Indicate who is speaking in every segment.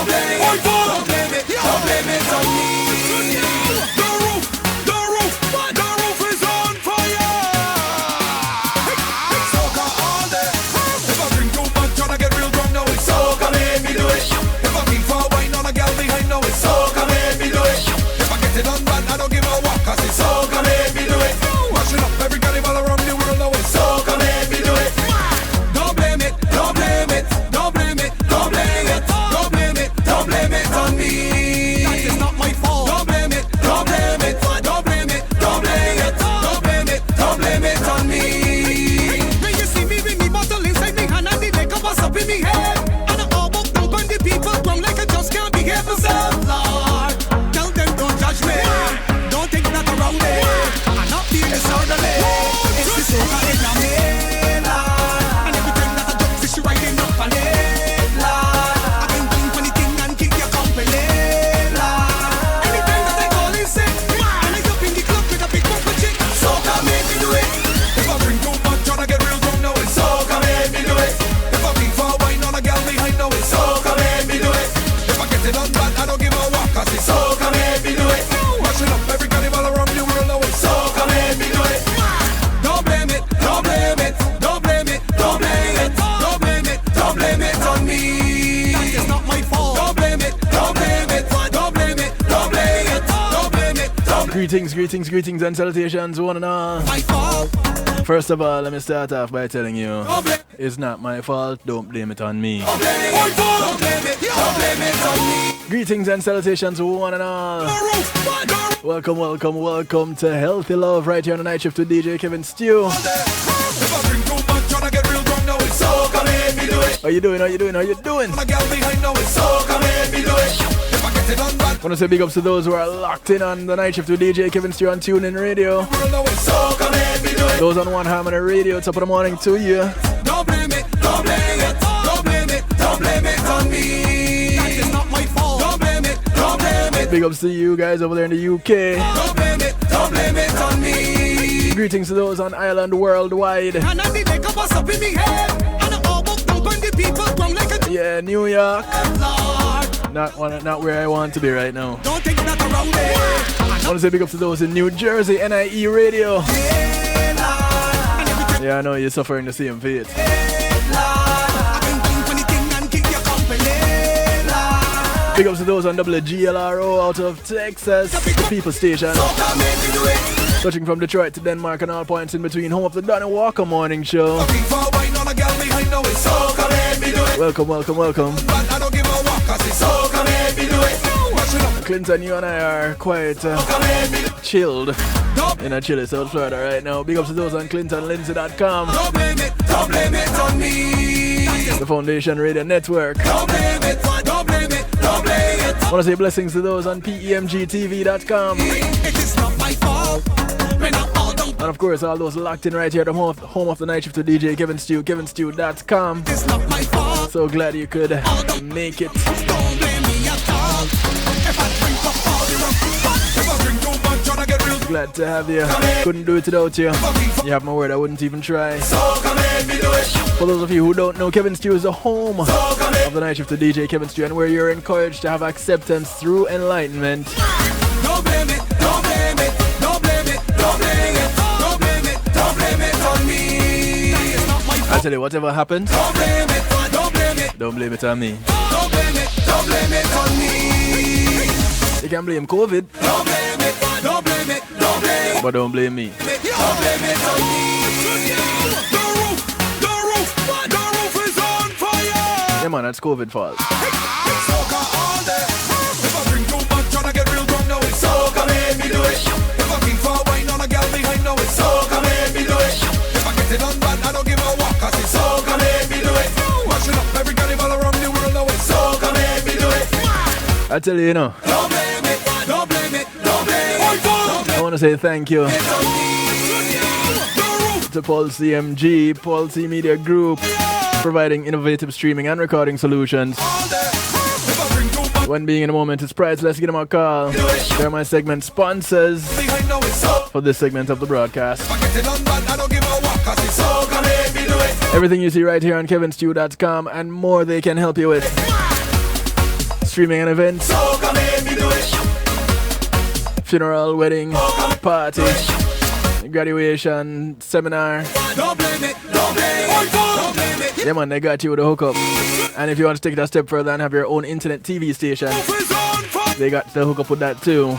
Speaker 1: Don't blame it on me. The roof is on fire. Soca all day. If I drink too much and I get real drunk, now it's soca made me do it. If I keep far wine on a girl behind, now it's soca made me do it. If I get it done bad, I don't give a walk, cause it's soca made me do it. Washing up every carnival around the world, now it's soca made me do it. Don't blame it, don't blame it, don't blame it, don't blame it, don't blame it, don't blame it on me. That is not my fault. Don't blame it, don't blame it, don't blame it, don't blame it, don't blame it, don't blame it on me. When you see me with me bottle inside me hand and the liquor bust up in me head, and I all walk down on the people ground like I just can't behave myself, Lord. Tell them don't judge me, don't think that around me. I'm not being disorderly. It's the soca in my main, Lord. And every time that I jump, fish riding up on it, Lord. I can bring funny thing and keep your company, Lord. Anytime that I call in sick, and I jump in the club with a big bumper chick, soca make me do it. If I drink too much and I get real drunk, now it's soca make me do it. If I keep far wine on a girl behind, now it's soca make me do it. If I get it done bad, I don't give a walk, cause it's soca make me do it. Washing up every carnival around the world, now it's soca make me do it. Don't blame it, don't blame it, don't blame it, don't blame it, don't blame it, don't blame it on me. That is not my fault. Don't blame it, don't blame it, don't blame it, don't blame it, don't blame it, don't blame it.
Speaker 2: Greetings and salutations, one and all.
Speaker 1: My fault.
Speaker 2: First of all, let me start off by telling you, it's not my fault, don't blame it on me.
Speaker 1: Don't blame it, don't blame it, don't blame it on me.
Speaker 2: Greetings and salutations, one and all. Welcome to Healthy Love right here on the night shift with DJ Kevin Stew.
Speaker 1: If I drink too much and I get real drunk, now it's soca made me do it.
Speaker 2: How you doing?
Speaker 1: On a girl behind, now it's soca made me do it. If I get it done bad,
Speaker 2: Want to say big ups to those who are locked in on the night shift with DJ Kevin Stew on TuneIn Radio.
Speaker 1: now it's soca made me do it.
Speaker 2: Those on One Harmony Radio, top of the morning to you.
Speaker 1: Don't blame it, don't blame it, don't blame it, don't blame it on me. That is not my fault. Don't blame it, don't blame it.
Speaker 2: Big ups to you guys over there in the UK.
Speaker 1: Don't blame it on me.
Speaker 2: Greetings to those on Ireland worldwide.
Speaker 1: And I did make a bust up in me head, and I all walk down on the people ground like a
Speaker 2: Yeah, New York.
Speaker 1: Lord.
Speaker 2: Not where I want to be right now.
Speaker 1: Don't think that around me.
Speaker 2: I want to say big ups to those in New Jersey, NIE Radio. Yeah, I know you're suffering the same fate. Big ups to those on WGLRO out of Texas, the People Station. Touching from Detroit to Denmark and all points in between, home of the Donnie Walker Morning Show. Welcome. Clinton, you and I are quite chilled in a chilly South Florida right now. Big ups to those on ClintonLindsay.com.
Speaker 1: Don't blame it on me.
Speaker 2: The Foundation Radio Network.
Speaker 1: Don't blame it, don't blame it, don't blame it.
Speaker 2: I want to say blessings to those on PEMGTV.com.
Speaker 1: It is not my fault. When I'm all done,
Speaker 2: And of course, all those locked in right here, the home of the night shift to DJ Kevin Stew, kevinstew.com.
Speaker 1: it's not my fault.
Speaker 2: So glad you could make it.
Speaker 1: Don't blame me at all. If I drink up all the rum, if I drink too much, and I get real.
Speaker 2: Glad to have you. Couldn't do it without you. You have my word, I wouldn't even try.
Speaker 1: Soca made me do it.
Speaker 2: For those of you who don't know, Kevin Stew is the home of the night shift to DJ Kevin Stew, and where you're encouraged to have acceptance through enlightenment.
Speaker 1: Don't blame it, don't blame it, don't blame it, don't blame it, don't blame it, don't blame it on me. That is not my
Speaker 2: I
Speaker 1: fault.
Speaker 2: tell you, whatever happens,
Speaker 1: Don't blame it, don't blame it,
Speaker 2: don't blame it on me.
Speaker 1: don't blame it on me.
Speaker 2: You can blame COVID,
Speaker 1: Don't blame it, don't blame it, don't blame it.
Speaker 2: but don't blame me.
Speaker 1: Don't blame it on me. The roof is on fire.
Speaker 2: Yeah man, that's COVID fault.
Speaker 1: Soca all day. If I drink too much and I get real drunk, now it's soca made me do it. If I keep far wine on a girl behind, now it's soca made me do it. If I get it done bad, I don't give a walk, cause it's soca made me do it. Washing up every carnival around the world, now it's soca made me do it.
Speaker 2: I tell you, you know,
Speaker 1: Don't blame it, don't blame it, don't blame it.
Speaker 2: I want to say thank you
Speaker 1: It's on me.
Speaker 2: to Paul CMG, Paul C Media Group, providing innovative streaming and recording solutions.
Speaker 1: All day. If I drink too much,
Speaker 2: When being in a moment is priceless, give them a call. They're my segment sponsors
Speaker 1: behind, now it's soca.
Speaker 2: for this segment of the broadcast.
Speaker 1: If I get it done bad, I don't give a walk, cause it's soca made me do it.
Speaker 2: Everything you see right here on kevinstew.com and more they can help you with. streaming an event,
Speaker 1: Soca made me do it.
Speaker 2: funeral, wedding, party, graduation, seminar.
Speaker 1: Don't blame it, don't blame it, don't blame it.
Speaker 2: Yeah man, they got you with a hookup. And if you want to take it a step further and have your own internet TV station, they got the hookup with that too.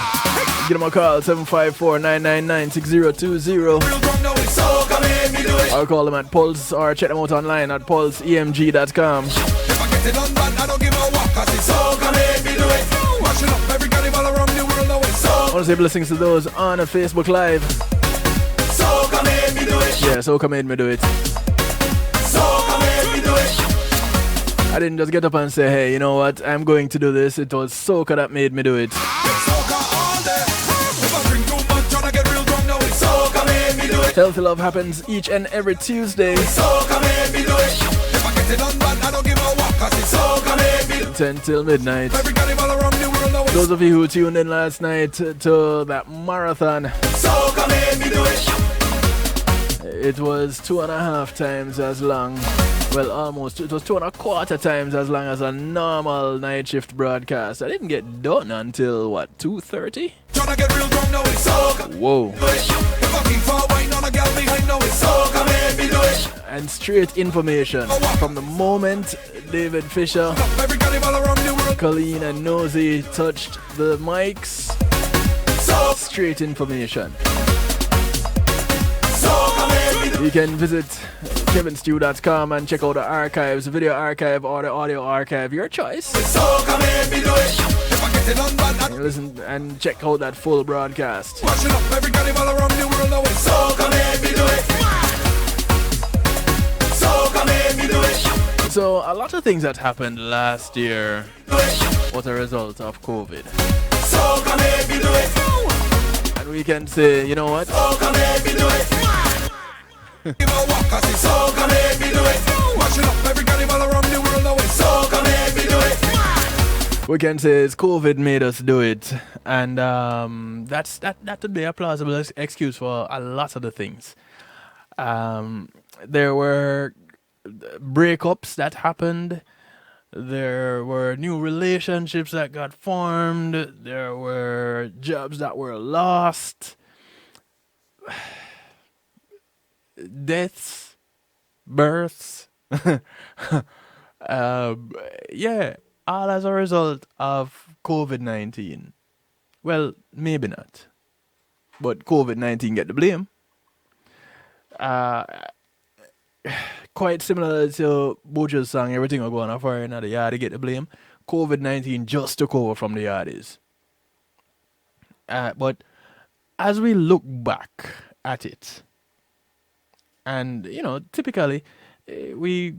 Speaker 2: Give them a call, 754-999-6020.
Speaker 1: Soca made me do it.
Speaker 2: Or call them at Pulse or check them out online at pulseemg.com.
Speaker 1: If I get it done bad, I don't give a walk, cause it's soca made me do it. Watching up every carnival around the world, now it's
Speaker 2: I
Speaker 1: soca.
Speaker 2: want to say blessings to those on a Facebook Live.
Speaker 1: Soca made me do it.
Speaker 2: Yeah, Soca made me do it.
Speaker 1: Soca made me do it.
Speaker 2: I didn't just get up and say, hey, you know what, I'm going to do this. It was Soca that made me do it.
Speaker 1: It's soca all day. If I drink too much, tryna get real drunk, now it's soca made me do it.
Speaker 2: Healthy Love happens each and every Tuesday,
Speaker 1: Soca made me do it. If I get it done bad, I don't give a walk, cause it's soca made me do it.
Speaker 2: 10 till midnight.
Speaker 1: Every carnival around the world, now it's
Speaker 2: Those of you who tuned in last night to that marathon,
Speaker 1: soca made me do it.
Speaker 2: it was 2.5 times as long. Well, almost. It was 2.25 times as long as a normal night shift broadcast. I didn't get done until, what, 2:30?
Speaker 1: Tryna get real drunk, now it's soca.
Speaker 2: Whoa.
Speaker 1: If I keep far wine on a gal behind, now it's soca made me do it.
Speaker 2: And straight information. From the moment David Fisher,
Speaker 1: Every carnival around the world,
Speaker 2: Colleen and Nosy touched the mics,
Speaker 1: soca,
Speaker 2: straight information.
Speaker 1: soca made me do it.
Speaker 2: You can visit kevinstew.com and check out the archives, video archive or the audio archive, your choice.
Speaker 1: Soca made me do it. If I get it done bad, I
Speaker 2: And listen and check out that full broadcast.
Speaker 1: watching up every carnival around the world, now it's soca made me do it. Soca made me do it.
Speaker 2: So a lot of things that happened last year
Speaker 1: Do it.
Speaker 2: was a result of COVID.
Speaker 1: Soca made me do it.
Speaker 2: And we can say, you know what?
Speaker 1: Soca made me do it. Give a walk, cause it's soca made me do it. Watching up every carnival around the world, now it's soca made me do it.
Speaker 2: We can say it's COVID made us do it. And that would be a plausible excuse for a lot of the things. There were breakups that happened. There were new relationships that got formed. There were jobs that were lost. Deaths, births. Yeah, all as a result of COVID-19. Well, maybe not. But COVID-19 get the blame. Quite similar to Boja's song, everything will go on a fire in the yard, they get the blame. COVID-19 just took over from the yardies. But as we look back at it, and, you know, typically we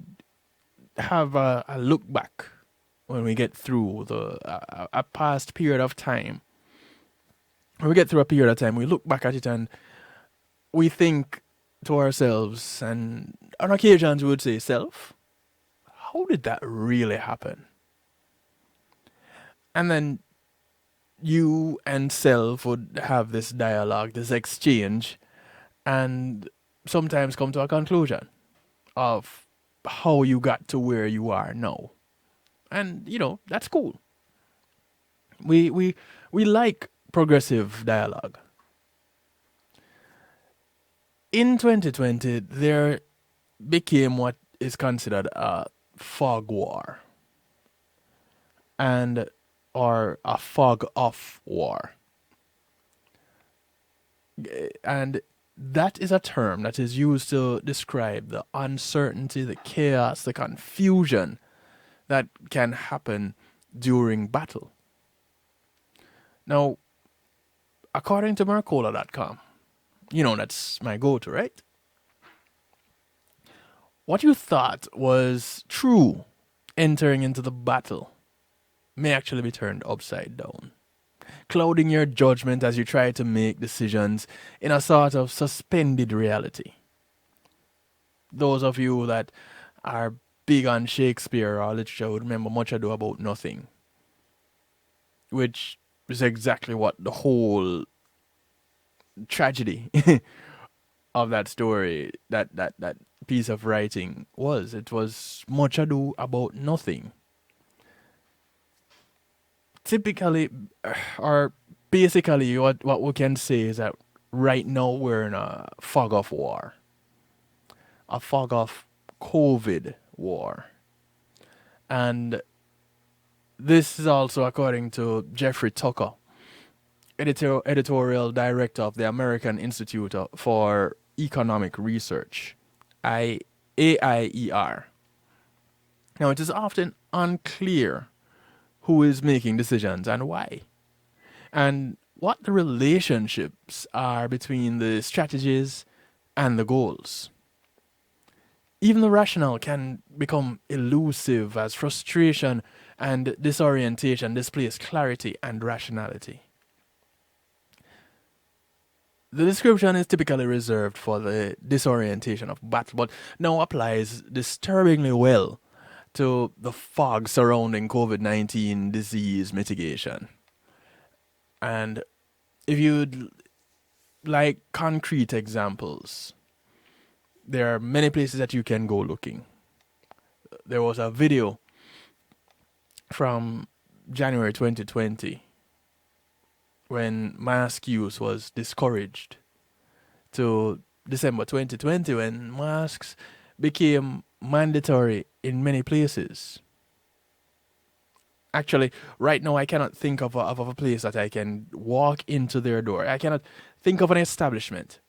Speaker 2: have a look back when we get through a past period of time. When we get through a period of time, we look back at it and we think to ourselves, and on occasions we would say, self, how did that really happen? And then you and self would have this dialogue, this exchange, and sometimes come to a conclusion of how you got to where you are now. And, you know, that's cool. We like progressive dialogue. In 2020, there became what is considered a fog war or a fog off war. And that is a term that is used to describe the uncertainty, the chaos, the confusion that can happen during battle. Now, according to Mercola.com, you know that's my go-to, right? What you thought was true entering into the battle may actually be turned upside down, clouding your judgment as you try to make decisions in a sort of suspended reality. Those of you that are big on Shakespeare or literature would remember Much Ado About Nothing, which is exactly what the whole tragedy of that story, that piece of writing was. It was much ado about nothing. typically, or basically, what we can say is that right now we're in a fog of war, a fog of COVID war. And this is also according to Jeffrey Tucker, editorial director of the American Institute for Economic Research, AIER. Now, it is often unclear who is making decisions and why, and what the relationships are between the strategies and the goals. Even the rationale can become elusive as frustration and disorientation displace clarity and rationality. The description is typically reserved for the disorientation of battle, but now applies disturbingly well to the fog surrounding COVID-19 disease mitigation. And if you'd like concrete examples, there are many places that you can go looking. There was a video from January 2020 when mask use was discouraged to December 2020 when masks became mandatory in many places. Actually, right now I cannot think of a place that I can walk into their door. I cannot think of an establishment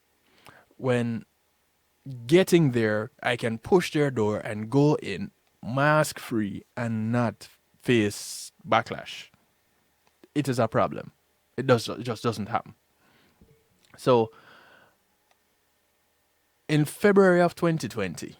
Speaker 2: when getting there I can push their door and go in mask free and not face backlash. It is a problem. It just doesn't happen. So in February of 2020,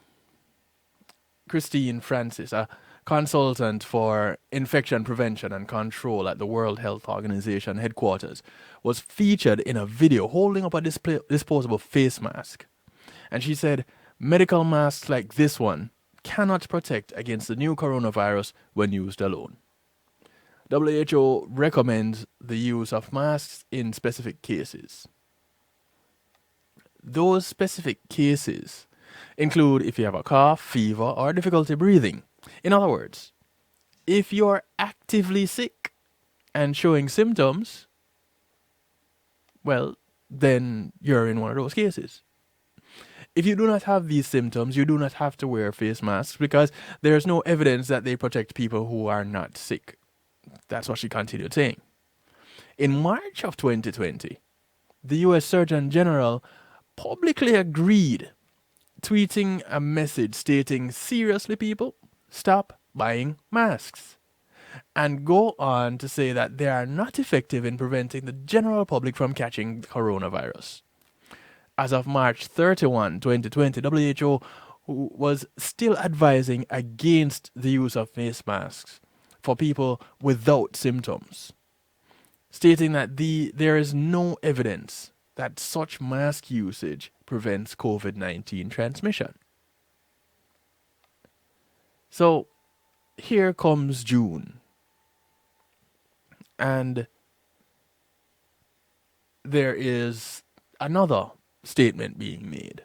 Speaker 2: Christine Francis, a consultant for infection prevention and control at the World Health Organization headquarters, was featured in a video holding up a disposable face mask. And she said, medical masks like this one cannot protect against the new coronavirus when used alone. WHO recommends the use of masks in specific cases. Those specific cases include if you have a cough, fever, or difficulty breathing. In other words, if you're actively sick and showing symptoms, well, then you're in one of those cases. If you do not have these symptoms, you do not have to wear face masks because there's no evidence that they protect people who are not sick. That's what she continued saying. In March of 2020, the US Surgeon General publicly agreed, tweeting a message stating, seriously people, stop buying masks. And go on to say that they are not effective in preventing the general public from catching coronavirus. As of March 31, 2020, WHO was still advising against the use of face masks for people without symptoms, stating that there is no evidence that such mask usage prevents COVID-19 transmission. So here comes June, and there is another statement being made.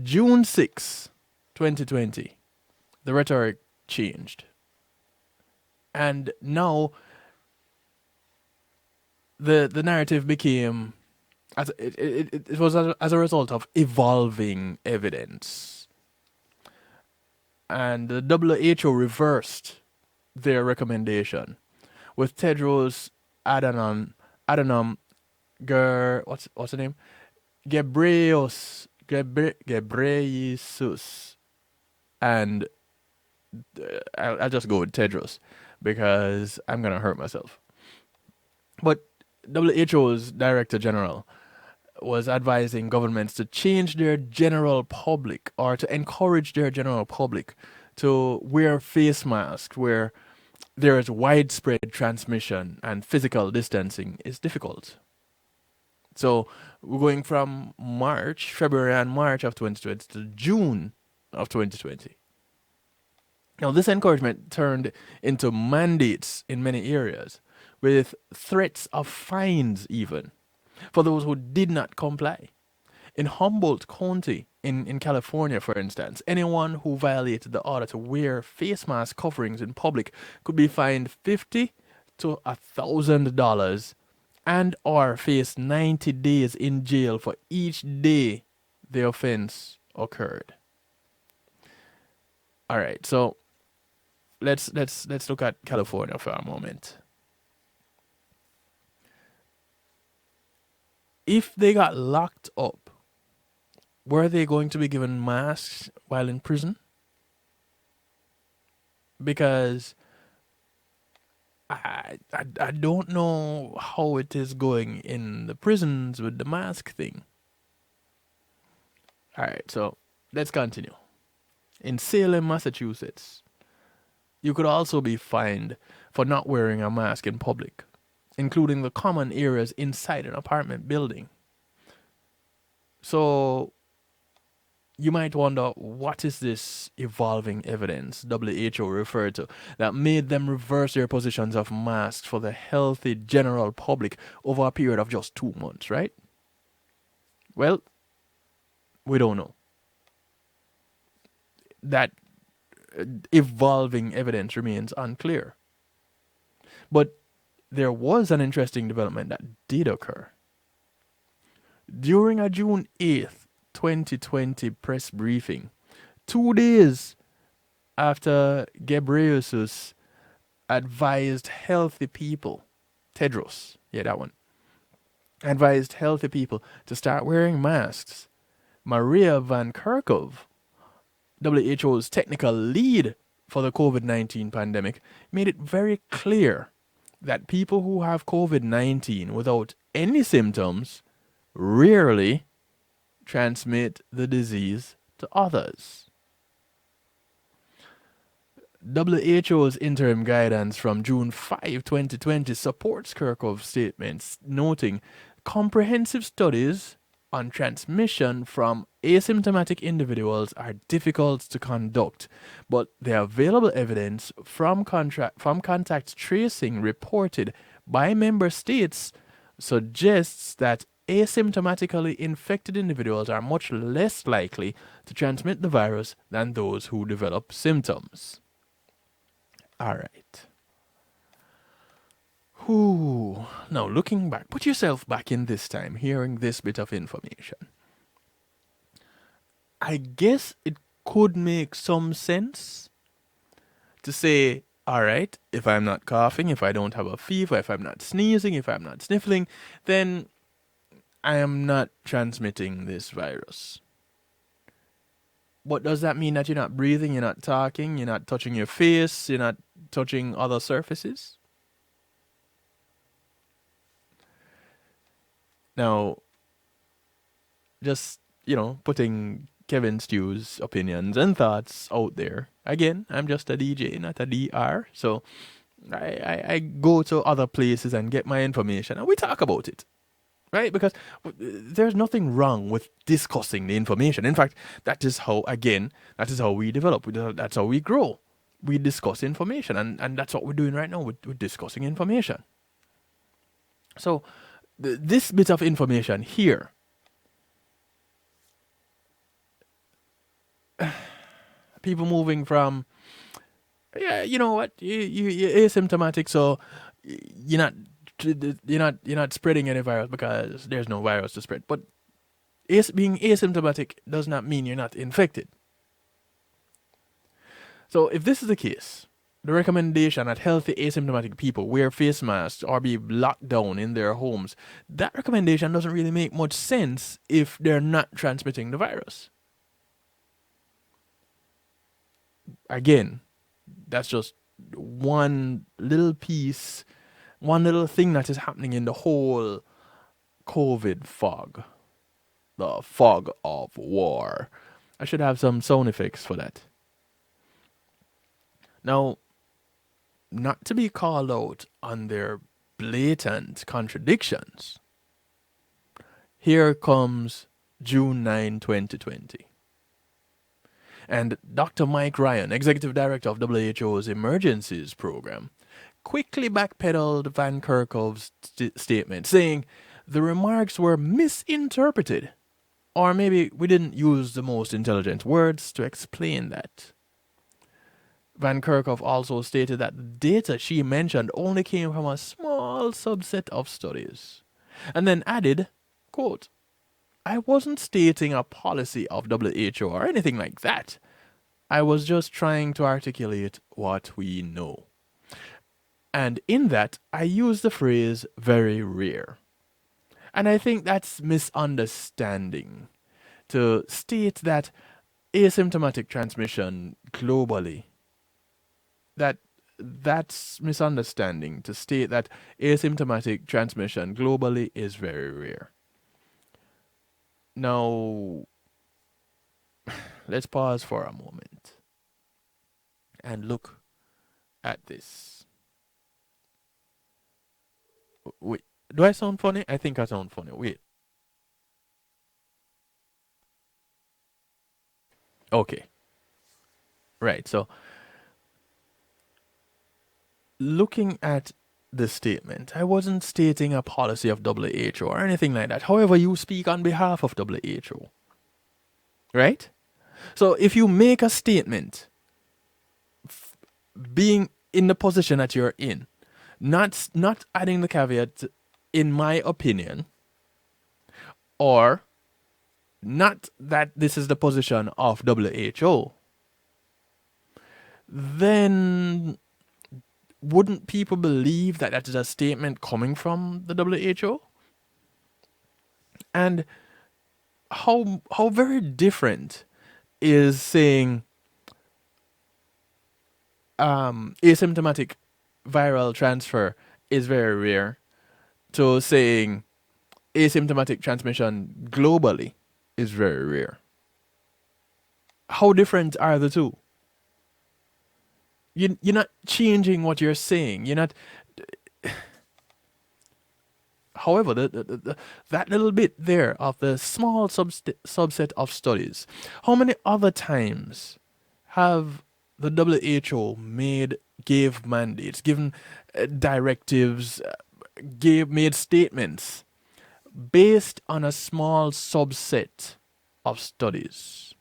Speaker 2: June 6, 2020, the rhetoric changed. And now the narrative became, it was as a result of evolving evidence. And the WHO reversed their recommendation, with Tedros Adhanom what's the name? Ghebreyesus, and I'll just go with Tedros because I'm gonna hurt myself. But WHO's Director General was advising governments to change their general public, or to encourage their general public to wear face masks where there is widespread transmission and physical distancing is difficult. So we're going from February and March of 2020 to June of 2020. Now, this encouragement turned into mandates in many areas, with threats of fines even for those who did not comply. In Humboldt County, in California, for instance, anyone who violated the order to wear face mask coverings in public could be fined $50 to $1,000 and or face 90 days in jail for each day the offense occurred. All right, so let's look at California for a moment. If they got locked up, were they going to be given masks while in prison? Because I don't know how it is going in the prisons with the mask thing. All right, so let's continue. In Salem, Massachusetts, you could also be fined for not wearing a mask in public, including the common areas inside an apartment building. So you might wonder, what is this evolving evidence WHO referred to that made them reverse their positions of masks for the healthy general public over a period of just 2 months, right? Well, we don't know. That evolving evidence remains unclear. But there was an interesting development that did occur. During a June 8th, 2020 press briefing, 2 days after Ghebreyesus advised healthy people, Tedros, that one, advised healthy people to start wearing masks, Maria Van Kerkhove, WHO's technical lead for the COVID-19 pandemic, made it very clear that people who have COVID-19 without any symptoms rarely transmit the disease to others. WHO's interim guidance from June 5, 2020 supports Kerkhove's statements, noting comprehensive studies on transmission from asymptomatic individuals are difficult to conduct, but the available evidence from contact tracing reported by member states suggests that asymptomatically infected individuals are much less likely to transmit the virus than those who develop symptoms. All right. Ooh. Now, looking back, put yourself back in this time, hearing this bit of information. I guess it could make some sense to say, all right, if I'm not coughing, if I don't have a fever, if I'm not sneezing, if I'm not sniffling, then I am not transmitting this virus. But does that mean that you're not breathing, you're not talking, you're not touching your face, you're not touching other surfaces? Now, just, putting Kevin Stew's opinions and thoughts out there. Again, I'm just a DJ, not a DR. So I go to other places and get my information and we talk about it. Right? Because there's nothing wrong with discussing the information. In fact, that is how we develop. That's how we grow. We discuss information. And that's what we're doing right now. We're discussing information. So this bit of information here, people moving from, you know what, you're asymptomatic, so you're not spreading any virus because there's no virus to spread. But being asymptomatic does not mean you're not infected. So if this is the case, the recommendation that healthy asymptomatic people wear face masks or be locked down in their homes, that recommendation doesn't really make much sense if they're not transmitting the virus. Again, that's just one little piece, one little thing that is happening in the whole COVID fog. The fog of war. I should have some sound effects for that. Now, not to be called out on their blatant contradictions, here comes June 9, 2020. And Dr. Mike Ryan, Executive Director of WHO's Emergencies Program, quickly backpedaled Van Kerkhove's statement, saying the remarks were misinterpreted Or maybe we didn't use the most intelligent words to explain that. Van Kerkhove also stated that the data she mentioned only came from a small subset of studies. And then added, quote, I wasn't stating a policy of WHO or anything like that. I was just trying to articulate what we know. And in that, I use the phrase very rare. And I think that's misunderstanding to state that asymptomatic transmission globally, that's misunderstanding to state that asymptomatic transmission globally is very rare. Now, let's pause for a moment and look at this. Wait, do I sound funny? I think I sound funny. Wait. Okay. Right, so looking at the statement, I wasn't stating a policy of WHO or anything like that. However, you speak on behalf of WHO. Right? So if you make a statement, being in the position that you're in, not adding the caveat, in my opinion, or not that this is the position of WHO, then wouldn't people believe that that is a statement coming from the WHO? And how very different is saying asymptomatic viral transfer is very rare to saying asymptomatic transmission globally is very rare. How different are the two? You're not changing what you're saying. You're not. However, that little bit there of the small subset of studies, how many other times have the WHO gave mandates, given directives, made statements based on a small subset of studies?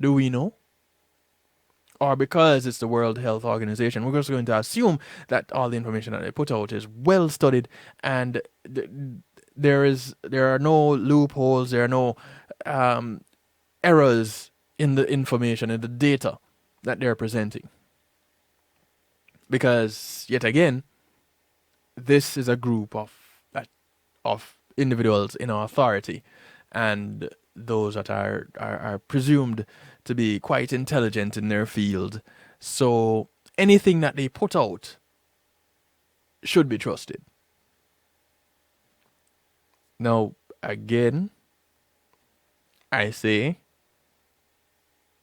Speaker 2: Do we know? Or because it's the World Health Organization, we're just going to assume that all the information that they put out is well studied, and there are no loopholes, there are no errors in the information, in the data that they're presenting. Because yet again, this is a group of individuals in authority, and those that are presumed to be quite intelligent in their field. So anything that they put out should be trusted. Now, again, I say,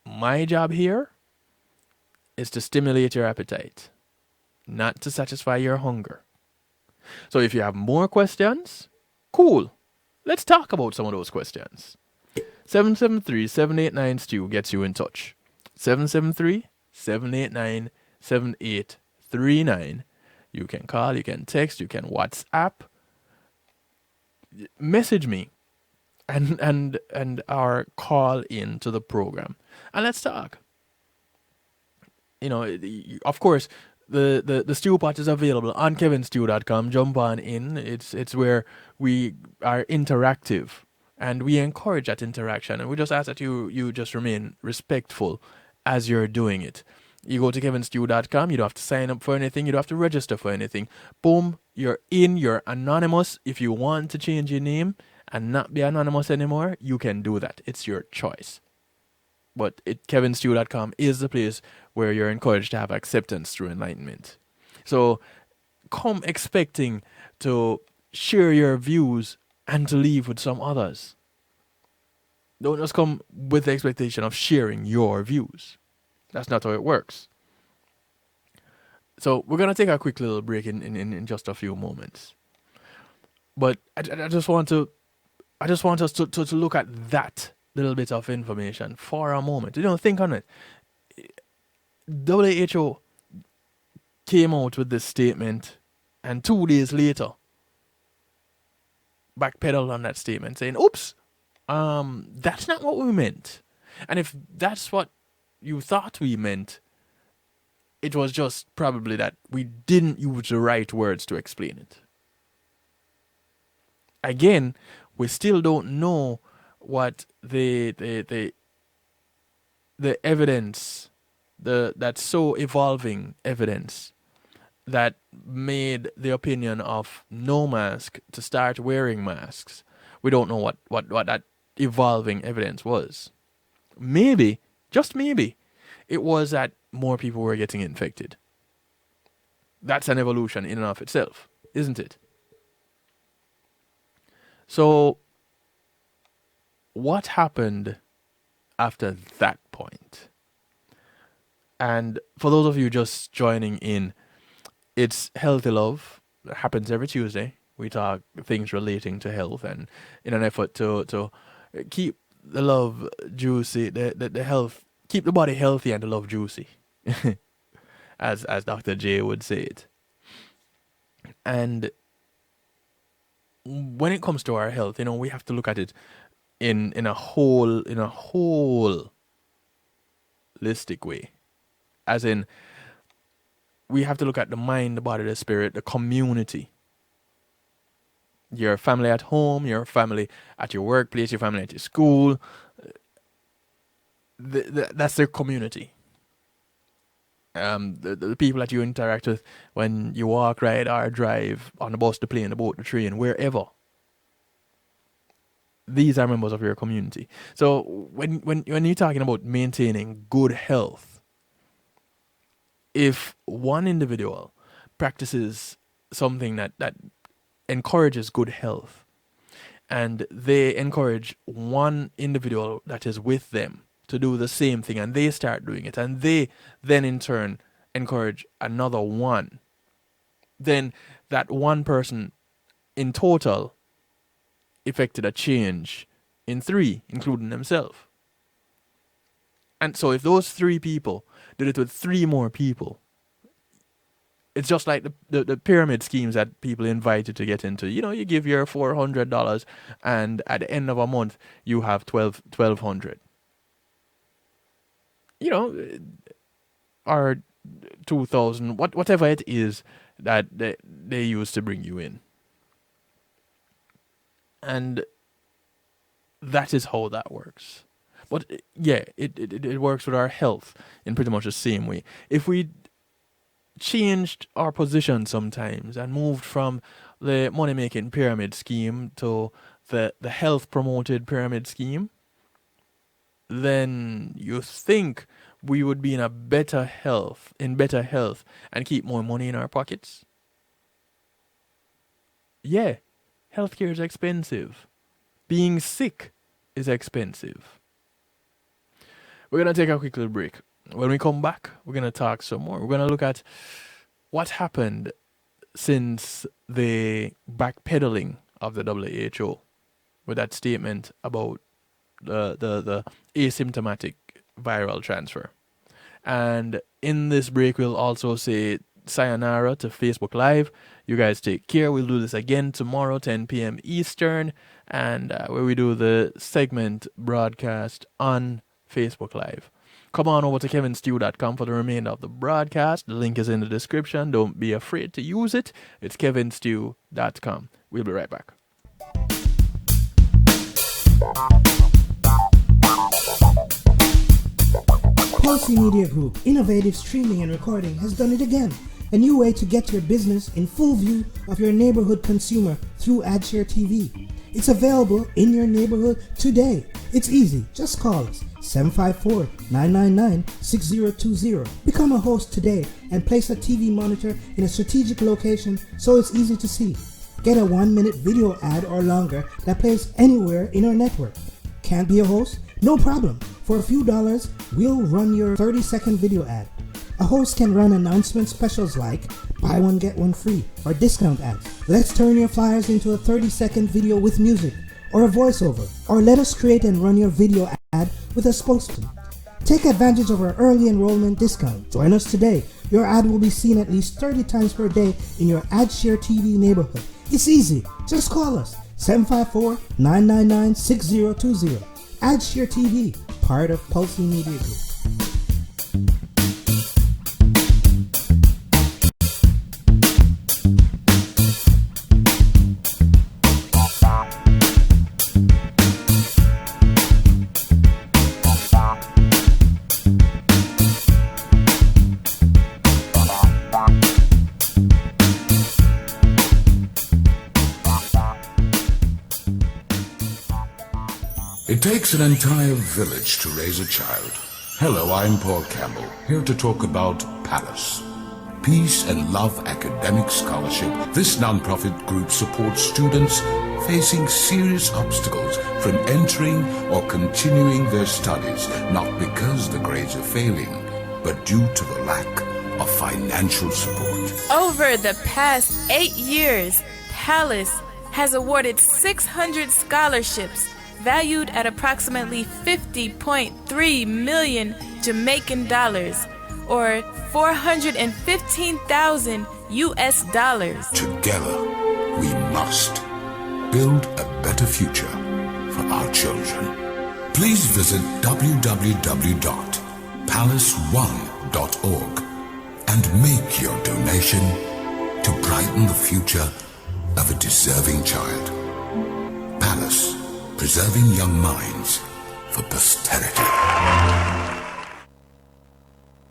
Speaker 2: my job here is to stimulate your appetite, not to satisfy your hunger. So if you have more questions, cool. Let's talk about some of those questions. 773-789-STEW gets you in touch. 773-789-7839. You can call, you can text, you can WhatsApp. Message me and our call in to the program. And let's talk. You know, of course, the Stew Pot is available on kevinstew.com. Jump on in. It's where we are interactive. And we encourage that interaction. And we just ask that you just remain respectful as you're doing it. You go to kevinstew.com. You don't have to sign up for anything. You don't have to register for anything. Boom, you're in. You're anonymous. If you want to change your name and not be anonymous anymore, you can do that. It's your choice. But kevinstew.com is the place where you're encouraged to have acceptance through enlightenment. So come expecting to share your views and to leave with some others. Don't just come with the expectation of sharing your views. That's not how it works. So we're going to take a quick little break in just a few moments. But I just want us to look at that little bit of information for a moment. Think on it. WHO came out with this statement, and 2 days later backpedaled on that statement, saying, oops, That's not what we meant. And if that's what you thought we meant, it was just probably that we didn't use the right words to explain it. Again, we still don't know what the evidence, that so evolving evidence that made the opinion of no mask to start wearing masks. We don't know what that evolving evidence was. Maybe, just maybe, it was that more people were getting infected. That's an evolution in and of itself, isn't it? So, what happened after that point? And for those of you just joining in, it's Healthy Love. It happens every Tuesday. We talk things relating to health, and in an effort to keep the love juicy, the health, keep the body healthy and the love juicy, as Dr. J would say it. And when it comes to our health, we have to look at it in a whole holistic way, as in we have to look at the mind, the body, the spirit, the community. Your family at home, your family at your workplace, your family at your school. That's their community. The people that you interact with when you walk, ride, or drive on the bus, the plane, the boat, the train, wherever. These are members of your community. So when you're talking about maintaining good health, if one individual practices something that encourages good health, and they encourage one individual that is with them to do the same thing, and they start doing it, and they then in turn encourage another one, then that one person in total effected a change in 3, including themselves. And so if those 3 people did it with 3 more people, it's just like the pyramid schemes that people invited to get into. You give your $400, and at the end of a month, you have $1,200. Or 2,000, whatever it is that they use to bring you in. And that is how that works. But yeah, it works with our health in pretty much the same way. If we changed our position sometimes and moved from the money-making pyramid scheme to the health-promoted pyramid scheme, then you think we would be in better health, and keep more money in our pockets? Yeah, healthcare is expensive. Being sick is expensive. We're going to take a quick little break. When we come back, we're going to talk some more. We're going to look at what happened since the backpedaling of the WHO with that statement about the asymptomatic viral transfer. And in this break, we'll also say sayonara to Facebook Live. You guys take care. We'll do this again tomorrow, 10 p.m. Eastern, and where we do the segment broadcast on Facebook Live. Come on over to kevinstew.com for the remainder of the broadcast. The link is in the description. Don't be afraid to use it. It's kevinstew.com. We'll be right back.
Speaker 3: Pulsey Media Group, innovative streaming and recording, has done it again. A new way to get your business in full view of your neighborhood consumer through AdShare TV. It's available in your neighborhood today. It's easy. Just call us, 754-999-6020. Become a host today and place a TV monitor in a strategic location so it's easy to see. Get a 1-minute video ad or longer that plays anywhere in our network. Can't be a host? No problem. For a few dollars, we'll run your 30-second video ad. A host can run announcement specials like buy one get one free or discount ads. Let's turn your flyers into a 30-second video with music or a voiceover, or let us create and run your video ad with a spokesman. Take advantage of our early enrollment discount. Join us today. Your ad will be seen at least 30 times per day in your AdShare TV neighborhood. It's easy. Just call us, 754-999-6020. AdShare TV, part of Pulsey Media Group.
Speaker 1: It takes an entire village to raise a child. Hello, I'm Paul Campbell, here to talk about Palace. Peace and Love Academic Scholarship. This non-profit group supports students facing serious obstacles from entering or continuing their studies, not because the grades are failing, but due to the lack of financial support.
Speaker 4: Over the past 8 years, Palace has awarded 600 scholarships valued at approximately 50.3 million Jamaican dollars, or 415,000 US dollars.
Speaker 1: Together, we must build a better future for our children. Please visit www.palace1.org and make your donation to brighten the future of a deserving child. Palace, preserving young minds for posterity.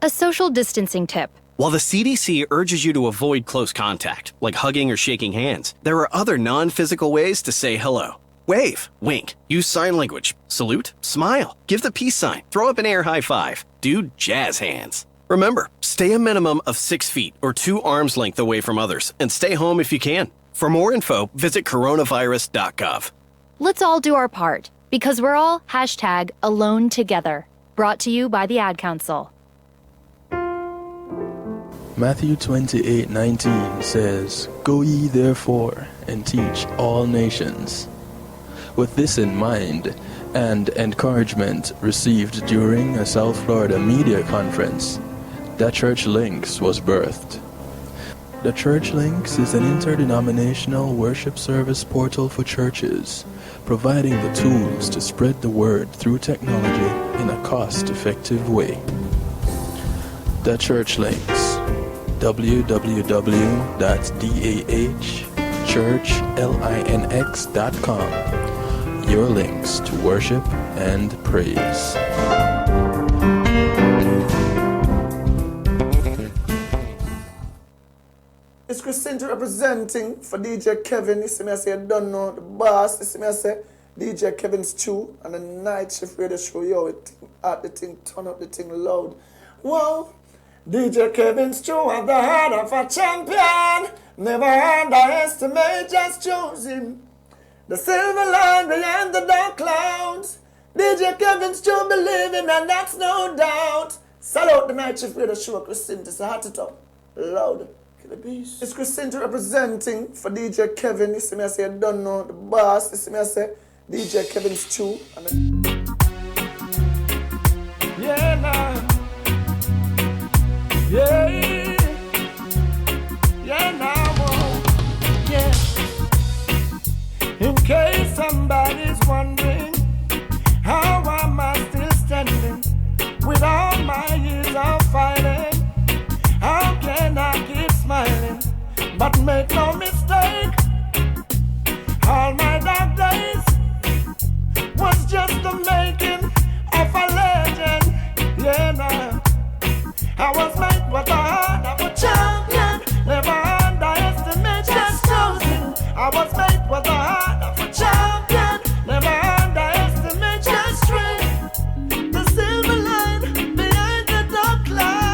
Speaker 5: A social distancing tip.
Speaker 6: While the CDC urges you to avoid close contact, like hugging or shaking hands, there are other non-physical ways to say hello. Wave, wink, use sign language, salute, smile, give the peace sign, throw up an air high five, do jazz hands. Remember, stay a minimum of 6 feet or 2 arms length away from others, and stay home if you can. For more info, visit coronavirus.gov.
Speaker 5: Let's all do our part, because we're all #AloneTogether. Brought to you by the Ad Council.
Speaker 2: Matthew 28:19 says, "Go ye therefore and teach all nations." With this in mind, and encouragement received during a South Florida media conference, The Church Links was birthed. The Church Links is an interdenominational worship service portal for churches, providing the tools to spread the word through technology in a cost-effective way. The Church Links, www.dahchurchlinx.com. Your links to worship and praise.
Speaker 7: It's Christina representing for DJ Kevin. You see me, I say, I don't know the boss. You see me, I say, DJ Kevin's Chew and the night shift radio show. Yo, it at the thing, turn up the thing loud. Whoa, DJ Kevin's Chew at the heart of a champion. Never underestimate, just choose him. The silver line behind the dark clouds. DJ Kevin's Chew, believe him, and that's no doubt. Salute the night shift radio show, Christina. It's a heart to top, loud. It's Christina representing for DJ Kevin. You see me, I say, I don't know the boss. You see me, I say, DJ Kevin's Chew. Yeah, nah. Yeah. Yeah, nah, whoa. Yeah. In case somebody's wondering, how am I still standing with all my years of fighting? How can I keep smiling? But make no mistake, all my dark days was just the making of a legend. Yeah, nah. I was made with the heart of a champion. Never underestimate, just chosen. I was made with the heart of a champion. Never underestimate, just strength. The silver line behind the dark clouds.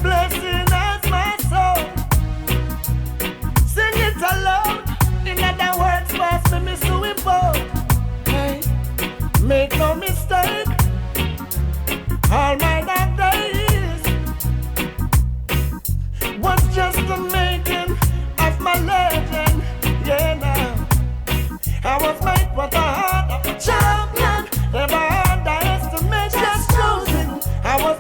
Speaker 7: Blessing as my soul. Sing it aloud. In other words, pass me so important. Hey, make no mistake. All my dark days was just the making of my legend. Yeah, now I was made with the heart of a champion. Never underestimate, just chosen. I was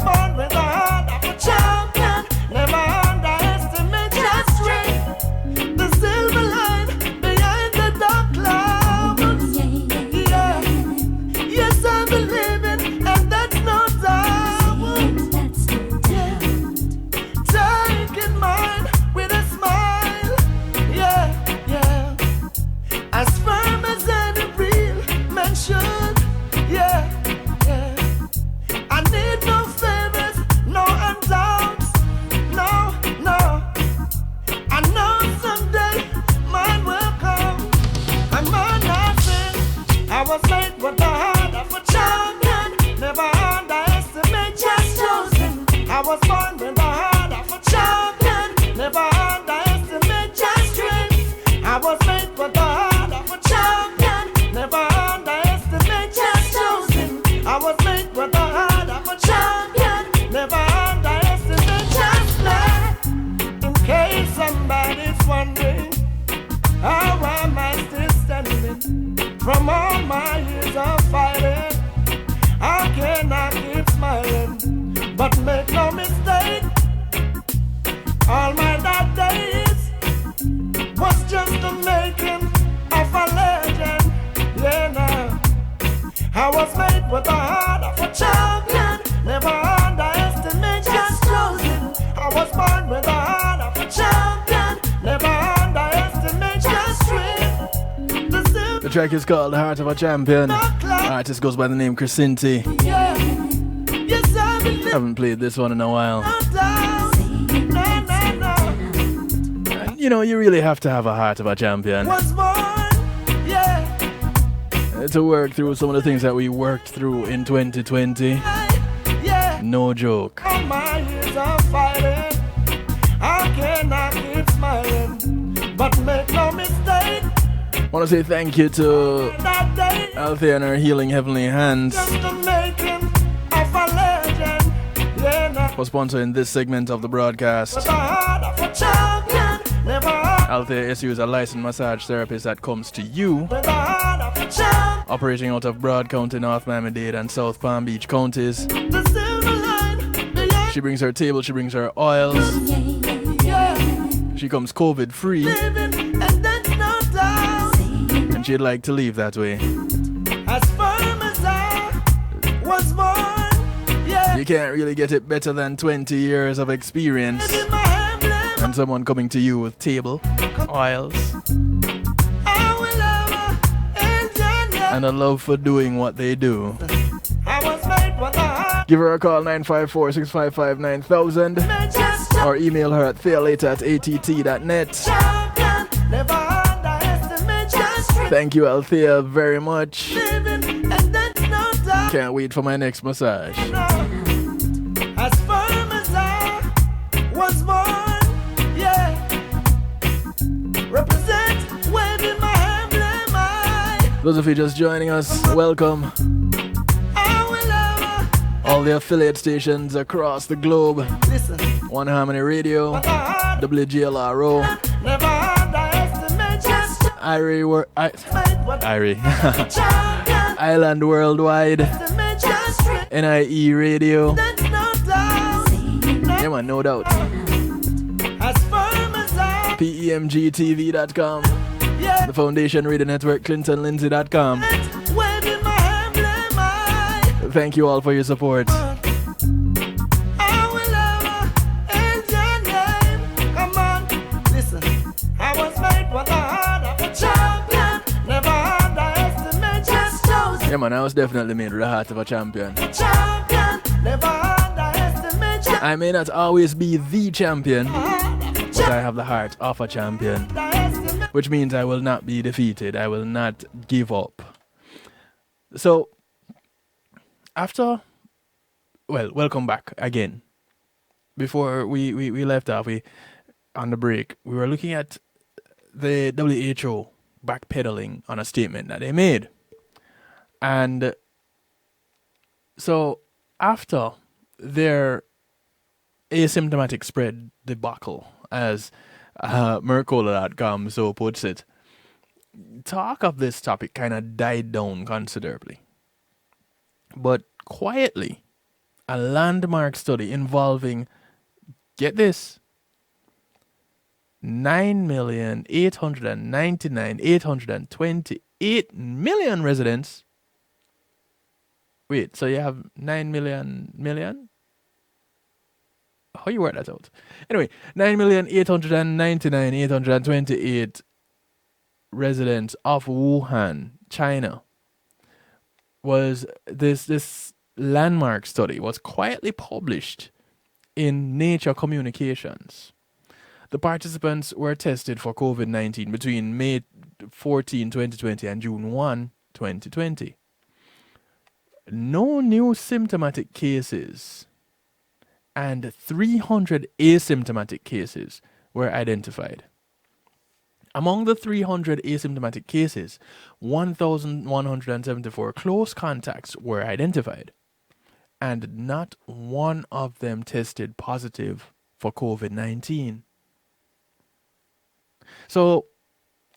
Speaker 7: was made with the heart of a champion. Never underestimate just chosen. I was born with the heart of a champion. Never underestimate just strength. I was made with the heart of a champion. Never underestimate just chosen. I was made with the heart of a champion. Never underestimate just love. In case somebody's wondering, how am I still standing? From all my years of fighting, I cannot keep smiling. But make no mistake, all my dark days was just the making of a legend. Yeah, now I was made with the heart of a champion. Never underestimate just chosen. I was born with the heart of a champion. Never underestimate just strength.
Speaker 2: The track is called The Heart of a Champion. Artist goes by the name Crescenti.
Speaker 7: Yeah. Yes, I believe.
Speaker 2: Haven't played this one in a while. And, you know, you really have to have a heart of a champion
Speaker 7: Was born, yeah,
Speaker 2: to work through some of the things that we worked through in 2020.
Speaker 7: yeah.
Speaker 2: No joke.
Speaker 7: All my years of fighting, I cannot keep smiling. But make no mistake,
Speaker 2: I want to say thank you to
Speaker 7: that day
Speaker 2: Althea and her Healing Heavenly Hands
Speaker 7: just the making of a legend. Yeah, now
Speaker 2: for sponsoring this segment of the broadcast.
Speaker 7: with the heart of a champion. Never
Speaker 2: Althea SU is a licensed massage therapist that comes to you,
Speaker 7: with the heart of a champion.
Speaker 2: operating out of Broad County, North Miami-Dade, and South Palm Beach counties.
Speaker 7: The silver line beyond,
Speaker 2: She brings her table, she brings her oils.
Speaker 7: yeah.
Speaker 2: She comes COVID-free,
Speaker 7: Living and there's no doubt.
Speaker 2: and she'd like to leave that way.
Speaker 7: As firm as I was born, yeah.
Speaker 2: You can't really get it better than 20 years of experience
Speaker 7: In my emblem,
Speaker 2: and someone coming to you with table, oils,
Speaker 7: I will ever enjoy.
Speaker 2: and a love for doing what they do.
Speaker 7: I was made with a heart.
Speaker 2: Give her a call, 954-655-9000,
Speaker 7: Just
Speaker 2: or email her at thealater@att.net.
Speaker 7: champion. Never underestimate just strength.
Speaker 2: Thank you, Althea, very much.
Speaker 7: Living and there's no doubt.
Speaker 2: Can't wait for my next massage.
Speaker 7: As firm as I was born, yeah. Represent, waving my emblem,
Speaker 2: Those of you just joining us, welcome.
Speaker 7: I will ever
Speaker 2: All the affiliate stations across the globe.
Speaker 7: listen.
Speaker 2: One Harmony Radio,
Speaker 7: With a heart,
Speaker 2: WGLRO,
Speaker 7: never underestimate just
Speaker 2: Irie,
Speaker 7: made with
Speaker 2: Irie.
Speaker 7: a champion.
Speaker 2: Island Worldwide,
Speaker 7: Estimate just strength.
Speaker 2: NIE Radio.
Speaker 7: There's no doubt.
Speaker 2: Yeah, man, no doubt.
Speaker 7: As firm as I,
Speaker 2: PEMGTV.com,
Speaker 7: yeah.
Speaker 2: the Foundation Radio Network, ClintonLindsay.com.
Speaker 7: Waving my emblem,
Speaker 2: Thank you all for your support.
Speaker 7: I will ever end your name. Come on, listen. I was made with the heart of a champion. Never underestimate just chosen.
Speaker 2: Yeah, man, I was definitely made with the heart of a champion.
Speaker 7: Champion. Never underestimate just
Speaker 2: I may not always be the champion,
Speaker 7: underestimate.
Speaker 2: but I have the heart of a champion, which means I will not be defeated. I will not give up. So, welcome back again. Before we left off, on the break, we were looking at the WHO backpedaling on a statement that they made. And so, after their asymptomatic spread debacle, as Mercola.com so puts it, talk of this topic kind of died down considerably. But quietly, a landmark study involving, get this, 9,899,828 residents. Wait, so you have 9 million? How you work that out? Anyway, 9,899,828 residents of Wuhan, China, was this landmark study was quietly published in Nature Communications. The participants were tested for COVID-19 between May 14, 2020 and June 1, 2020. No new symptomatic cases and 300 asymptomatic cases were identified. Among the 300 asymptomatic cases, 1,174 close contacts were identified, and not one of them tested positive for COVID-19. So,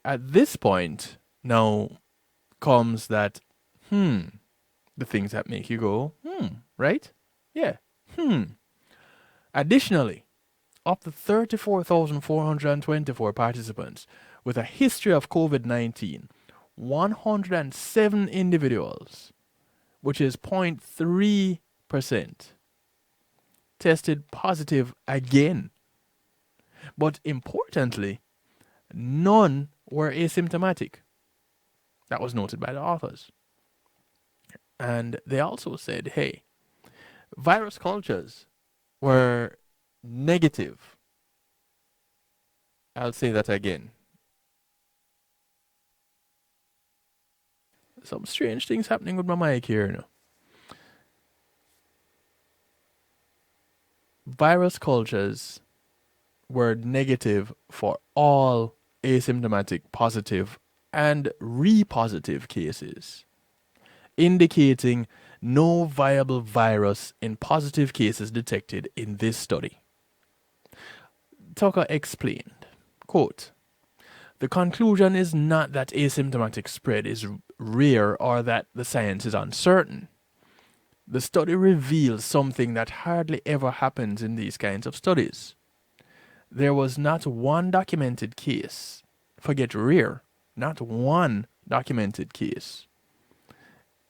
Speaker 2: at this point, now comes that, the things that make you go, right? Yeah, Additionally, of the 34,424 participants with a history of COVID-19, 107 individuals, which is 0.3%, tested positive again. But importantly, none were asymptomatic. That was noted by the authors. And they also said, hey, virus cultures were negative. I'll say that again. Some strange things happening with my mic here now. Virus cultures were negative for all asymptomatic positive and repositive cases, indicating no viable virus in positive cases detected in this study. Tucker explained, quote, "The conclusion is not that asymptomatic spread is rare or that the science is uncertain. The study reveals something that hardly ever happens in these kinds of studies. There was not one documented case, forget rare, not one documented case.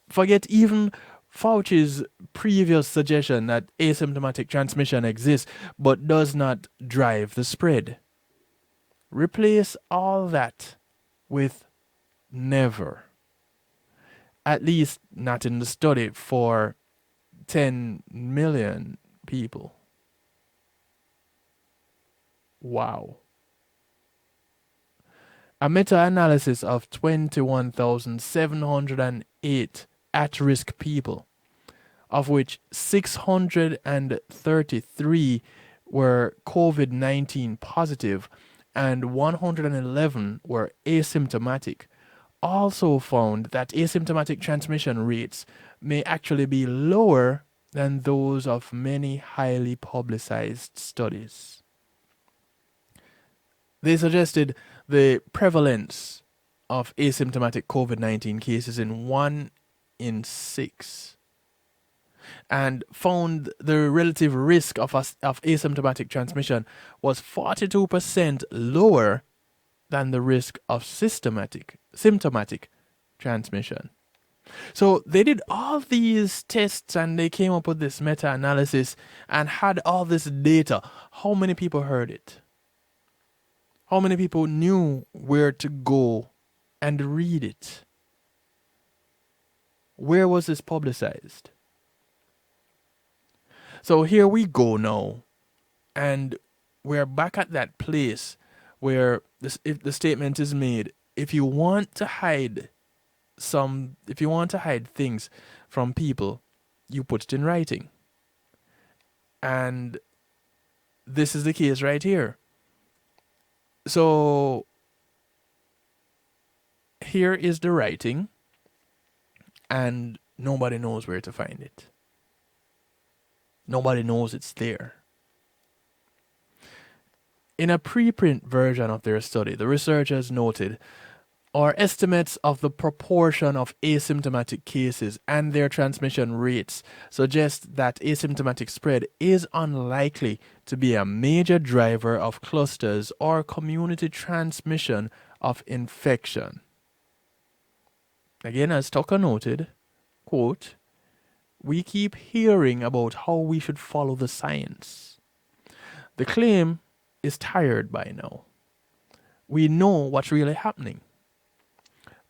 Speaker 2: Forget even Fauci's previous suggestion that asymptomatic transmission exists but does not drive the spread. Replace all that with never. At least not in the study for 10 million people." Wow. A meta-analysis of 21,708 at-risk people, of which 633 were COVID-19 positive and 111 were asymptomatic, also found that asymptomatic transmission rates may actually be lower than those of many highly publicized studies. They suggested the prevalence of asymptomatic COVID-19 cases in 1 in 6 and found the relative risk of asymptomatic transmission was 42% lower than the risk of symptomatic transmission. So they did all these tests and they came up with this meta-analysis and had all this data. How many people heard it? How many people knew where to go and read it? Where was this publicized? So here we go now, and we're back at that place where if the statement is made, if you want to hide things from people, you put it in writing. And this is the case right here. So here is the writing, and nobody knows where to find it. Nobody knows it's there. In a preprint version of their study, the researchers noted our estimates of the proportion of asymptomatic cases and their transmission rates suggest that asymptomatic spread is unlikely to be a major driver of clusters or community transmission of infection. Again, as Tucker noted, quote, "We keep hearing about how we should follow the science. The claim is tired by now. We know what's really happening.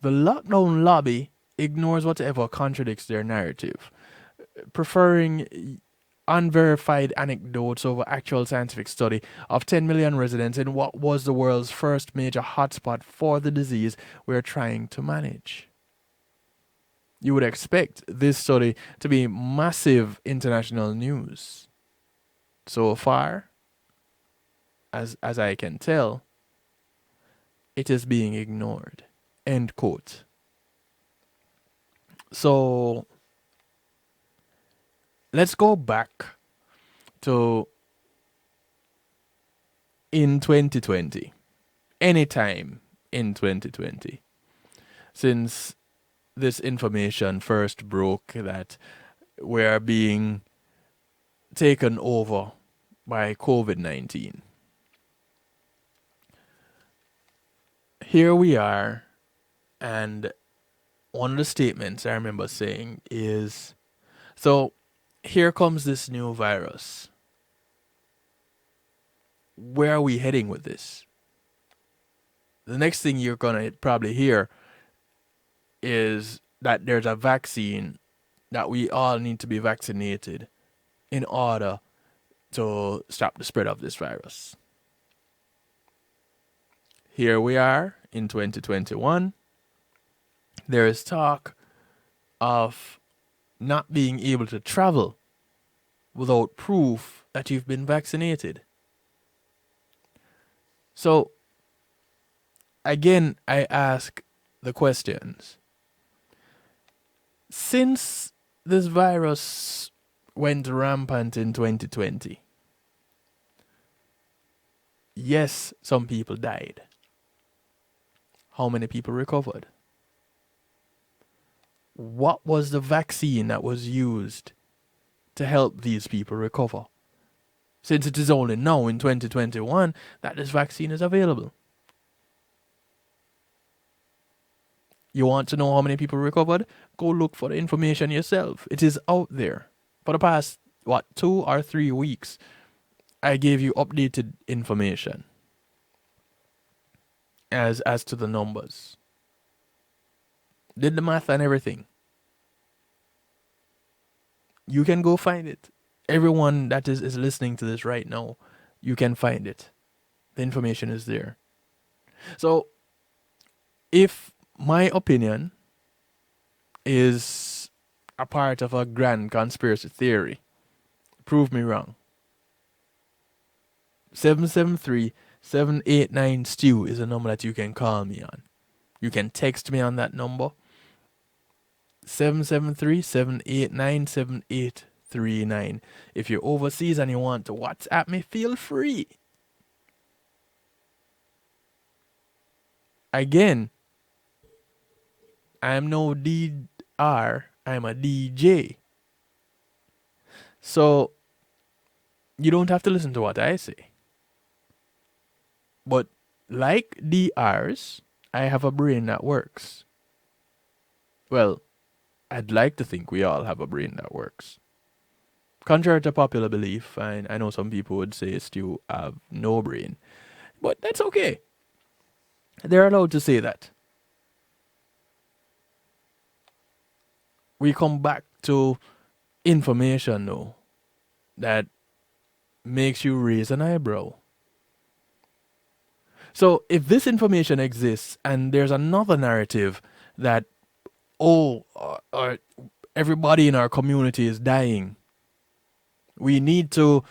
Speaker 2: The lockdown lobby ignores whatever contradicts their narrative, preferring unverified anecdotes over actual scientific study of 10 million residents in what was the world's first major hotspot for the disease we're trying to manage." You would expect this study to be massive international news. So far, as I can tell, it is being ignored. End quote. So let's go back to in 2020, anytime in 2020, since this information first broke that we're being taken over by COVID-19. Here we are, and one of the statements I remember saying is, so here comes this new virus. Where are we heading with this? The next thing you're going to probably hear is that there's a vaccine, that we all need to be vaccinated in order to stop the spread of this virus. Here we are in 2021. There is talk of not being able to travel without proof that you've been vaccinated. So, again, I ask the questions. Since this virus went rampant in 2020, yes, some people died. How many people recovered? What was the vaccine that was used to help these people recover? Since it is only now in 2021 that this vaccine is available. You want to know how many people recovered? Go look for the information yourself. It is out there. For the past, 2 or 3 weeks, I gave you updated information as to the numbers. Did the math and everything. You can go find it. Everyone that is listening to this right now, you can find it. The information is there. So, if my opinion is a part of a grand conspiracy theory, prove me wrong. 773-789-STEW is a number that you can call me on. You can text me on that number. 773-789-7839. If you're overseas and you want to WhatsApp me, feel free. Again, I'm no DR, I'm a DJ. So, you don't have to listen to what I say. But, like DRs, I have a brain that works. Well, I'd like to think we all have a brain that works. Contrary to popular belief, I know some people would say Stu have no brain. But that's okay. They're allowed to say that. We come back to information though that makes you raise an eyebrow. So if this information exists and there's another narrative that everybody in our community is dying, we need to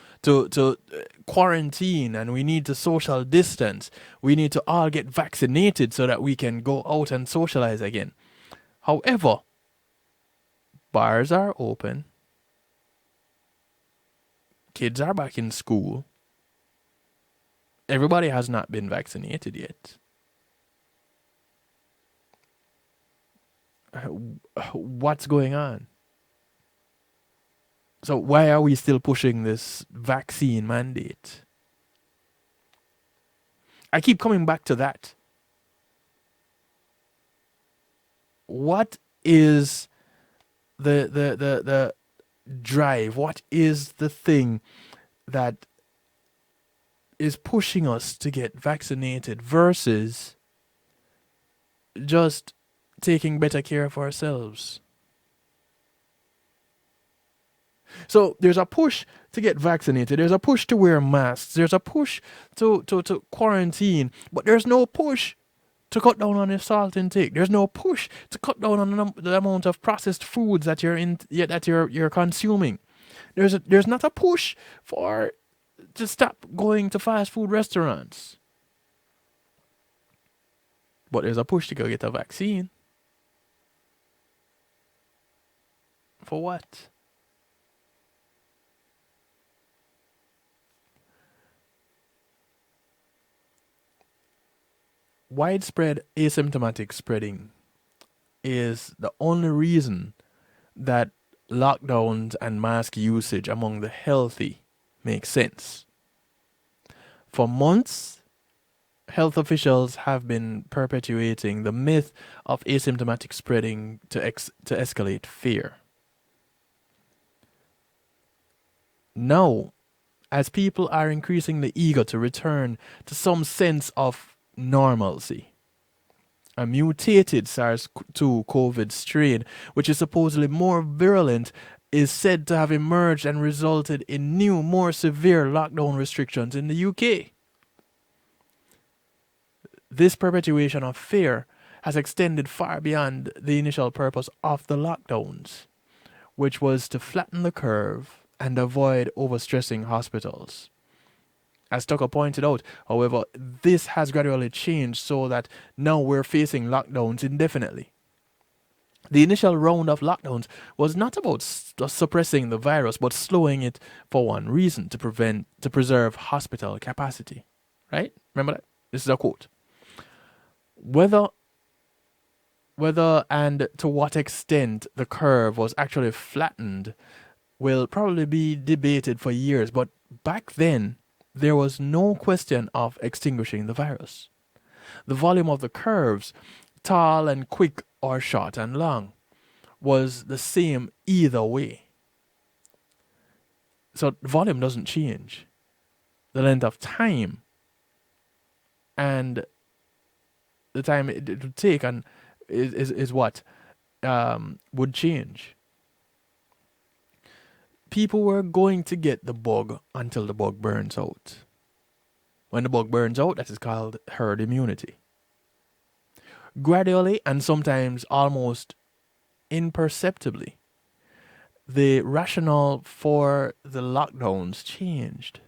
Speaker 2: quarantine and we need to social distance, we need to all get vaccinated so that we can go out and socialize again. However, bars are open. Kids are back in school. Everybody has not been vaccinated yet. What's going on? So why are we still pushing this vaccine mandate? I keep coming back to that. What is the drive? What is the thing that is pushing us to get vaccinated versus just taking better care of ourselves? So there's a push to get vaccinated. There's a push to wear masks. There's a push to quarantine. But there's no push to cut down on your salt intake. There's no push to cut down on the amount of processed foods that you're consuming. There's not a push to stop going to fast food restaurants. But there's a push to go get a vaccine. For what? Widespread asymptomatic spreading is the only reason that lockdowns and mask usage among the healthy makes sense. For months, health officials have been perpetuating the myth of asymptomatic spreading to escalate fear. Now, as people are increasingly eager to return to some sense of normalcy, a mutated SARS-2 COVID strain, which is supposedly more virulent, is said to have emerged and resulted in new, more severe lockdown restrictions in the UK. This perpetuation of fear has extended far beyond the initial purpose of the lockdowns, which was to flatten the curve and avoid overstressing hospitals. As Tucker pointed out, however, this has gradually changed so that now we're facing lockdowns indefinitely. The initial round of lockdowns was not about suppressing the virus, but slowing it for one reason, to preserve hospital capacity. Right? Remember that? This is a quote. Whether and to what extent the curve was actually flattened will probably be debated for years, but back then, there was no question of extinguishing the virus. The volume of the curves, tall and quick or short and long, was the same either way. So volume doesn't change. The length of time and the time it would take and is what would change. People were going to get the bug until the bug burns out. When the bug burns out, that is called herd immunity. Gradually, and sometimes almost imperceptibly, the rationale for the lockdowns changed.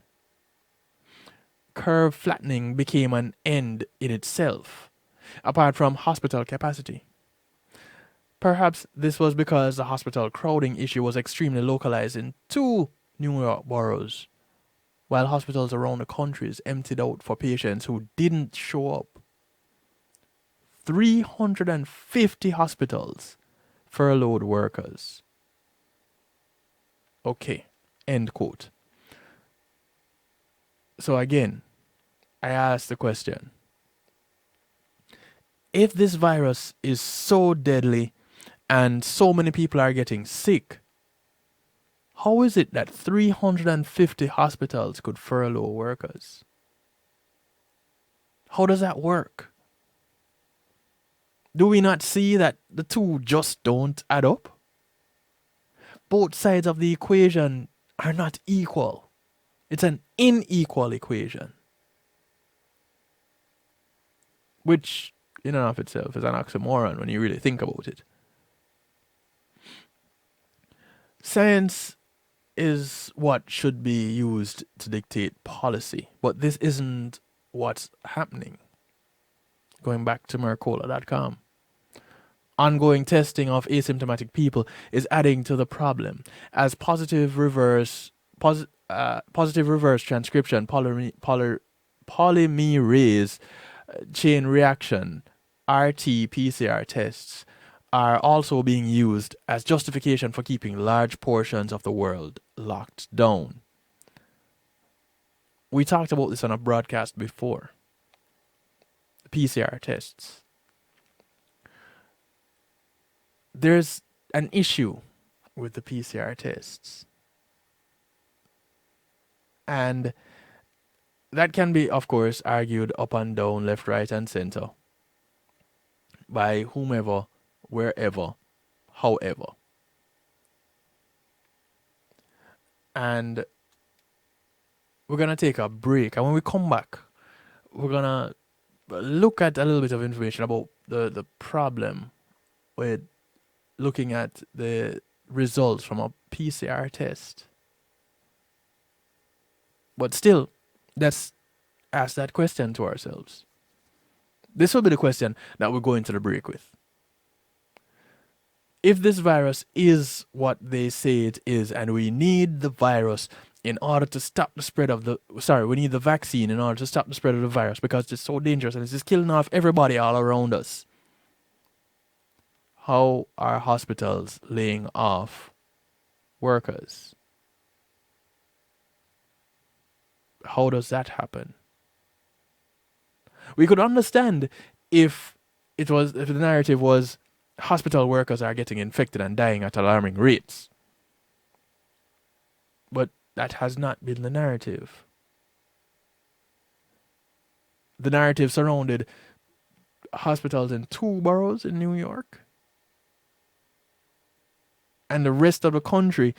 Speaker 2: Curve flattening became an end in itself, apart from hospital capacity. Perhaps this was because the hospital crowding issue was extremely localized in 2 New York boroughs, while hospitals around the country is emptied out for patients who didn't show up. 350 hospitals furloughed workers. Okay, end quote. So again, I ask the question, if this virus is so deadly and so many people are getting sick, how is it that 350 hospitals could furlough workers? How does that work? Do we not see that the two just don't add up? Both sides of the equation are not equal. It's an unequal equation, which in and of itself is an oxymoron when you really think about it. Science is what should be used to dictate policy, but this isn't what's happening. Going back to Mercola.com. Ongoing testing of asymptomatic people is adding to the problem, as positive reverse transcription polymerase chain reaction RT-PCR tests are also being used as justification for keeping large portions of the world locked down. We talked about this on a broadcast before. PCR tests. There's an issue with the PCR tests. And that can be, of course, argued up and down, left, right, and center by whomever, wherever, however. And we're going to take a break. And when we come back, we're going to look at a little bit of information about the problem with looking at the results from a PCR test. But still, let's ask that question to ourselves. This will be the question that we're going to the break with. If this virus is what they say it is, and we need the virus in order to stop the spread of we need the vaccine in order to stop the spread of the virus because it's so dangerous and it's just killing off everybody all around us. How are hospitals laying off workers? How does that happen? We could understand if the narrative was hospital workers are getting infected and dying at alarming rates. But that has not been the narrative. The narrative surrounded hospitals in 2 boroughs in New York. And the rest of the country,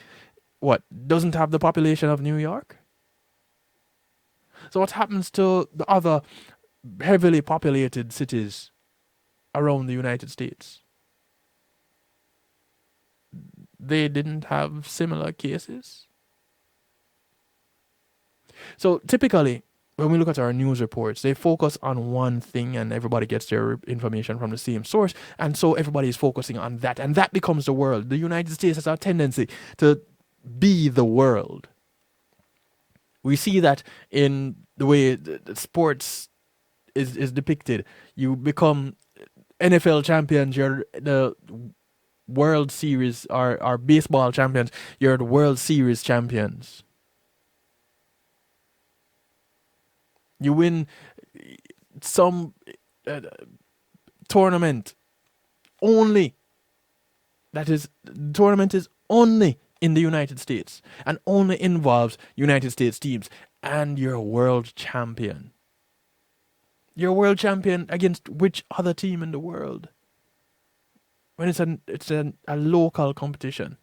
Speaker 2: doesn't have the population of New York? So what happens to the other heavily populated cities around the United States? They didn't have similar cases? So typically, when we look at our news reports, they focus on one thing and everybody gets their information from the same source. And so everybody is focusing on that. And that becomes the world. The United States has a tendency to be the world. We see that in the way the sports is depicted. You become NFL champions, you're the World Series, or baseball champions, you're the World Series champions. You win some tournament only. The tournament is only in the United States and only involves United States teams, and you're a world champion. You're a world champion against which other team in the world? When it's a local competition.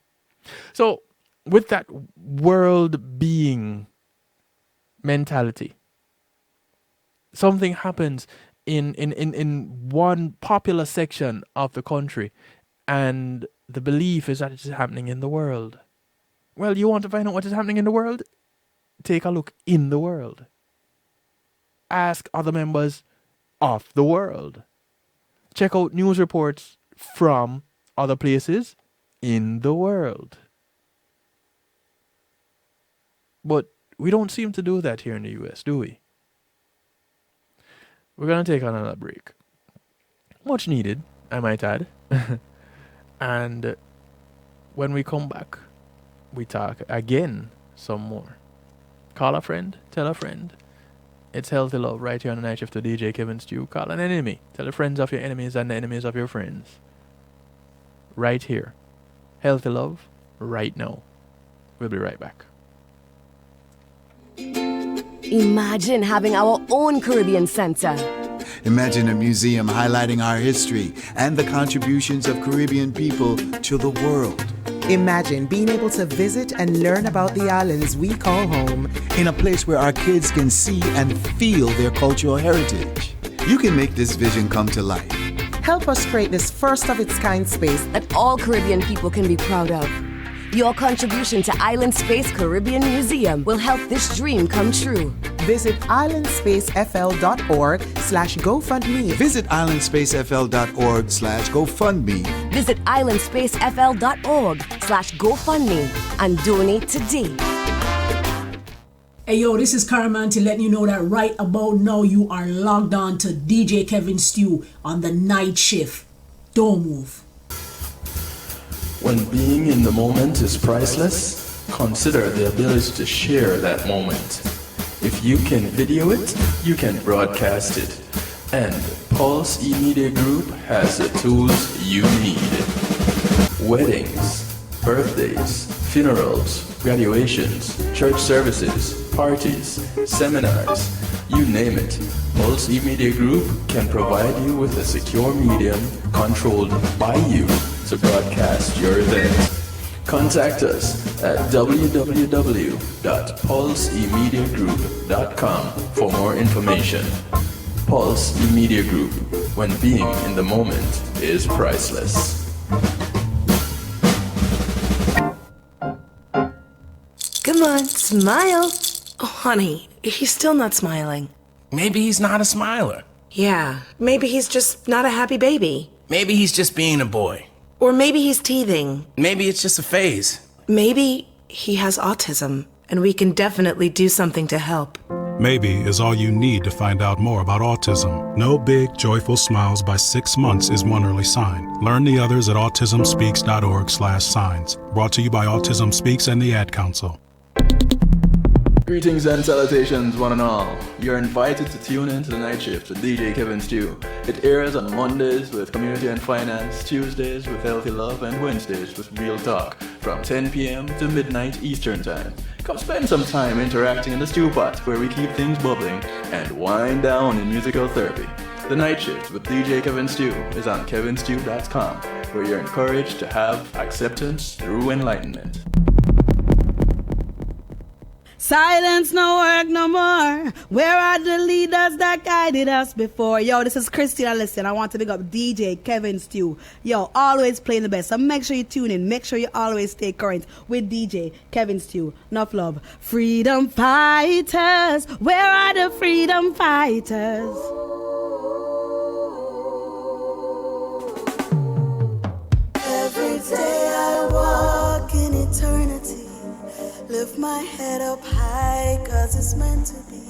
Speaker 2: So with that world being mentality, something happens in one popular section of the country, and the belief is that it is happening in the world. Well, you want to find out what is happening in the world? Take a look in the world. Ask other members of the world. Check out news reports from other places in the world. But we don't seem to do that here in the US, do we? We're going to take another break. Much needed, I might add. And when we come back, we talk again some more. Call a friend, tell a friend. It's Healthy Love right here on the Night Shift to DJ Kevin Stew. Call an enemy. Tell the friends of your enemies and the enemies of your friends. Right here. Healthy Love right now. We'll be right back.
Speaker 8: Imagine having our own Caribbean Center.
Speaker 9: Imagine a museum highlighting our history and the contributions of Caribbean people to the world.
Speaker 10: Imagine being able to visit and learn about the islands we call home
Speaker 9: in a place where our kids can see and feel their cultural heritage. You can make this vision come to life.
Speaker 10: Help us create this first-of-its-kind space
Speaker 8: that all Caribbean people can be proud of. Your contribution to Island Space Caribbean Museum will help this dream come true.
Speaker 10: Visit islandspacefl.org/GoFundMe.
Speaker 9: Visit islandspacefl.org/GoFundMe.
Speaker 8: Visit islandspacefl.org/GoFundMe and donate today.
Speaker 11: Hey yo, this is Caraman to let you know that right about now you are logged on to DJ Kevin Stew on the night shift. Don't move.
Speaker 2: When being in the moment is priceless, consider the ability to share that moment. If you can video it, you can broadcast it. And Pulse E-Media Group has the tools you need. Weddings, birthdays, funerals, graduations, church services, parties, seminars, you name it. Pulse E-Media Group can provide you with a secure medium controlled by you to broadcast your event. Contact us at www.pulsemediagroup.com for more information. Pulse Media Group, when being in the moment is priceless.
Speaker 12: Come on, smile. Oh, honey, he's still not smiling.
Speaker 13: Maybe he's not a smiler.
Speaker 12: Yeah, maybe he's just not a happy baby.
Speaker 13: Maybe he's just being a boy.
Speaker 12: Or maybe he's teething.
Speaker 13: Maybe it's just a phase.
Speaker 12: Maybe he has autism, and we can definitely do something to help.
Speaker 14: Maybe is all you need to find out more about autism. No big, joyful smiles by 6 months is one early sign. Learn the others at autismspeaks.org/signs. Brought to you by Autism Speaks and the Ad Council.
Speaker 2: Greetings and salutations, one and all. You're invited to tune in to the Night Shift with DJ Kevin Stew. It airs on Mondays with Community and Finance, Tuesdays with Healthy Love, and Wednesdays with Real Talk from 10 p.m. to midnight Eastern Time. Come spend some time interacting in the stew pot where we keep things bubbling and wind down in musical therapy. The Night Shift with DJ Kevin Stew is on kevinstew.com, where you're encouraged to have acceptance through enlightenment.
Speaker 15: Silence no work no more. Where are the leaders that guided us before? Yo, this is Christina. Listen, I want to big up DJ Kevin Stew. Yo, always playing the best. So make sure you tune in. Make sure you always stay current with DJ Kevin Stew. Enough love. Freedom fighters. Where are the freedom fighters?
Speaker 16: Every day I walk in eternity. Lift my head up high, cause it's meant to be.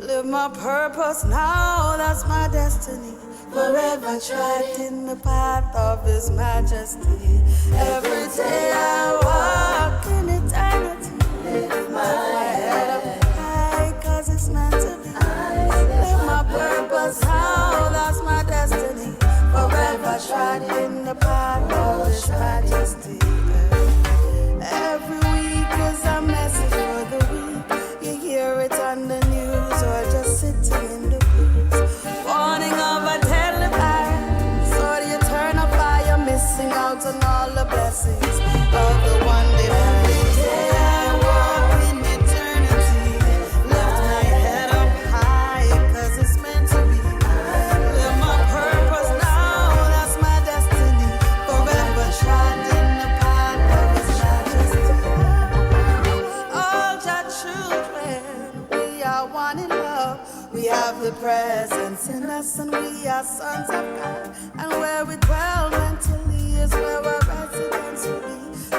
Speaker 16: Live my purpose now, that's my destiny. Forever tread in the path of His Majesty. Every day I walk in eternity. Lift my head up high, cause it's meant to be. Live my purpose now, that's my destiny. Forever tread in the path of His Majesty. Every week is a message for the week. You hear it on the news or just sitting in the booth. Warning of a deadly virus. So you turn up by you're missing out on all the blessings of the one day. Every day I walk in eternity. Lift my head up high, cause it's meant to be. Live my purpose now, that's my destiny. Forever tried in the path of His Majesty. All your children, we are one in love. We have the presence in us, and we are sons of God. And where we dwell mentally is where our residence will be.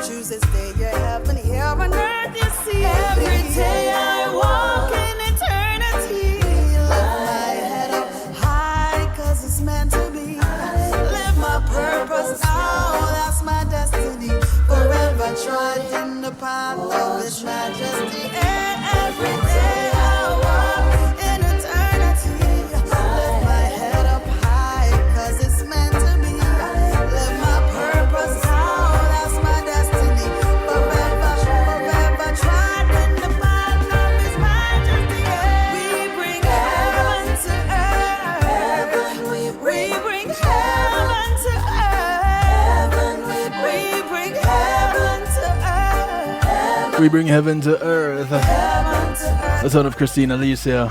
Speaker 16: Choose to stay your heaven here on earth, you see. Every day I walk in eternity. Lift my head up high, cause it's meant to be. Live my purpose now, that's my destiny. Forever trod in the path of His Majesty. Every day I walk in eternity. Lift my head up high, cause it's meant to be. Live my purpose now, that's my destiny. Forever, forever trod in the path of His Majesty. We bring heaven to earth. We bring heaven to earth. We bring heaven to earth.
Speaker 2: We bring heaven to earth. The son of Christina Alicia.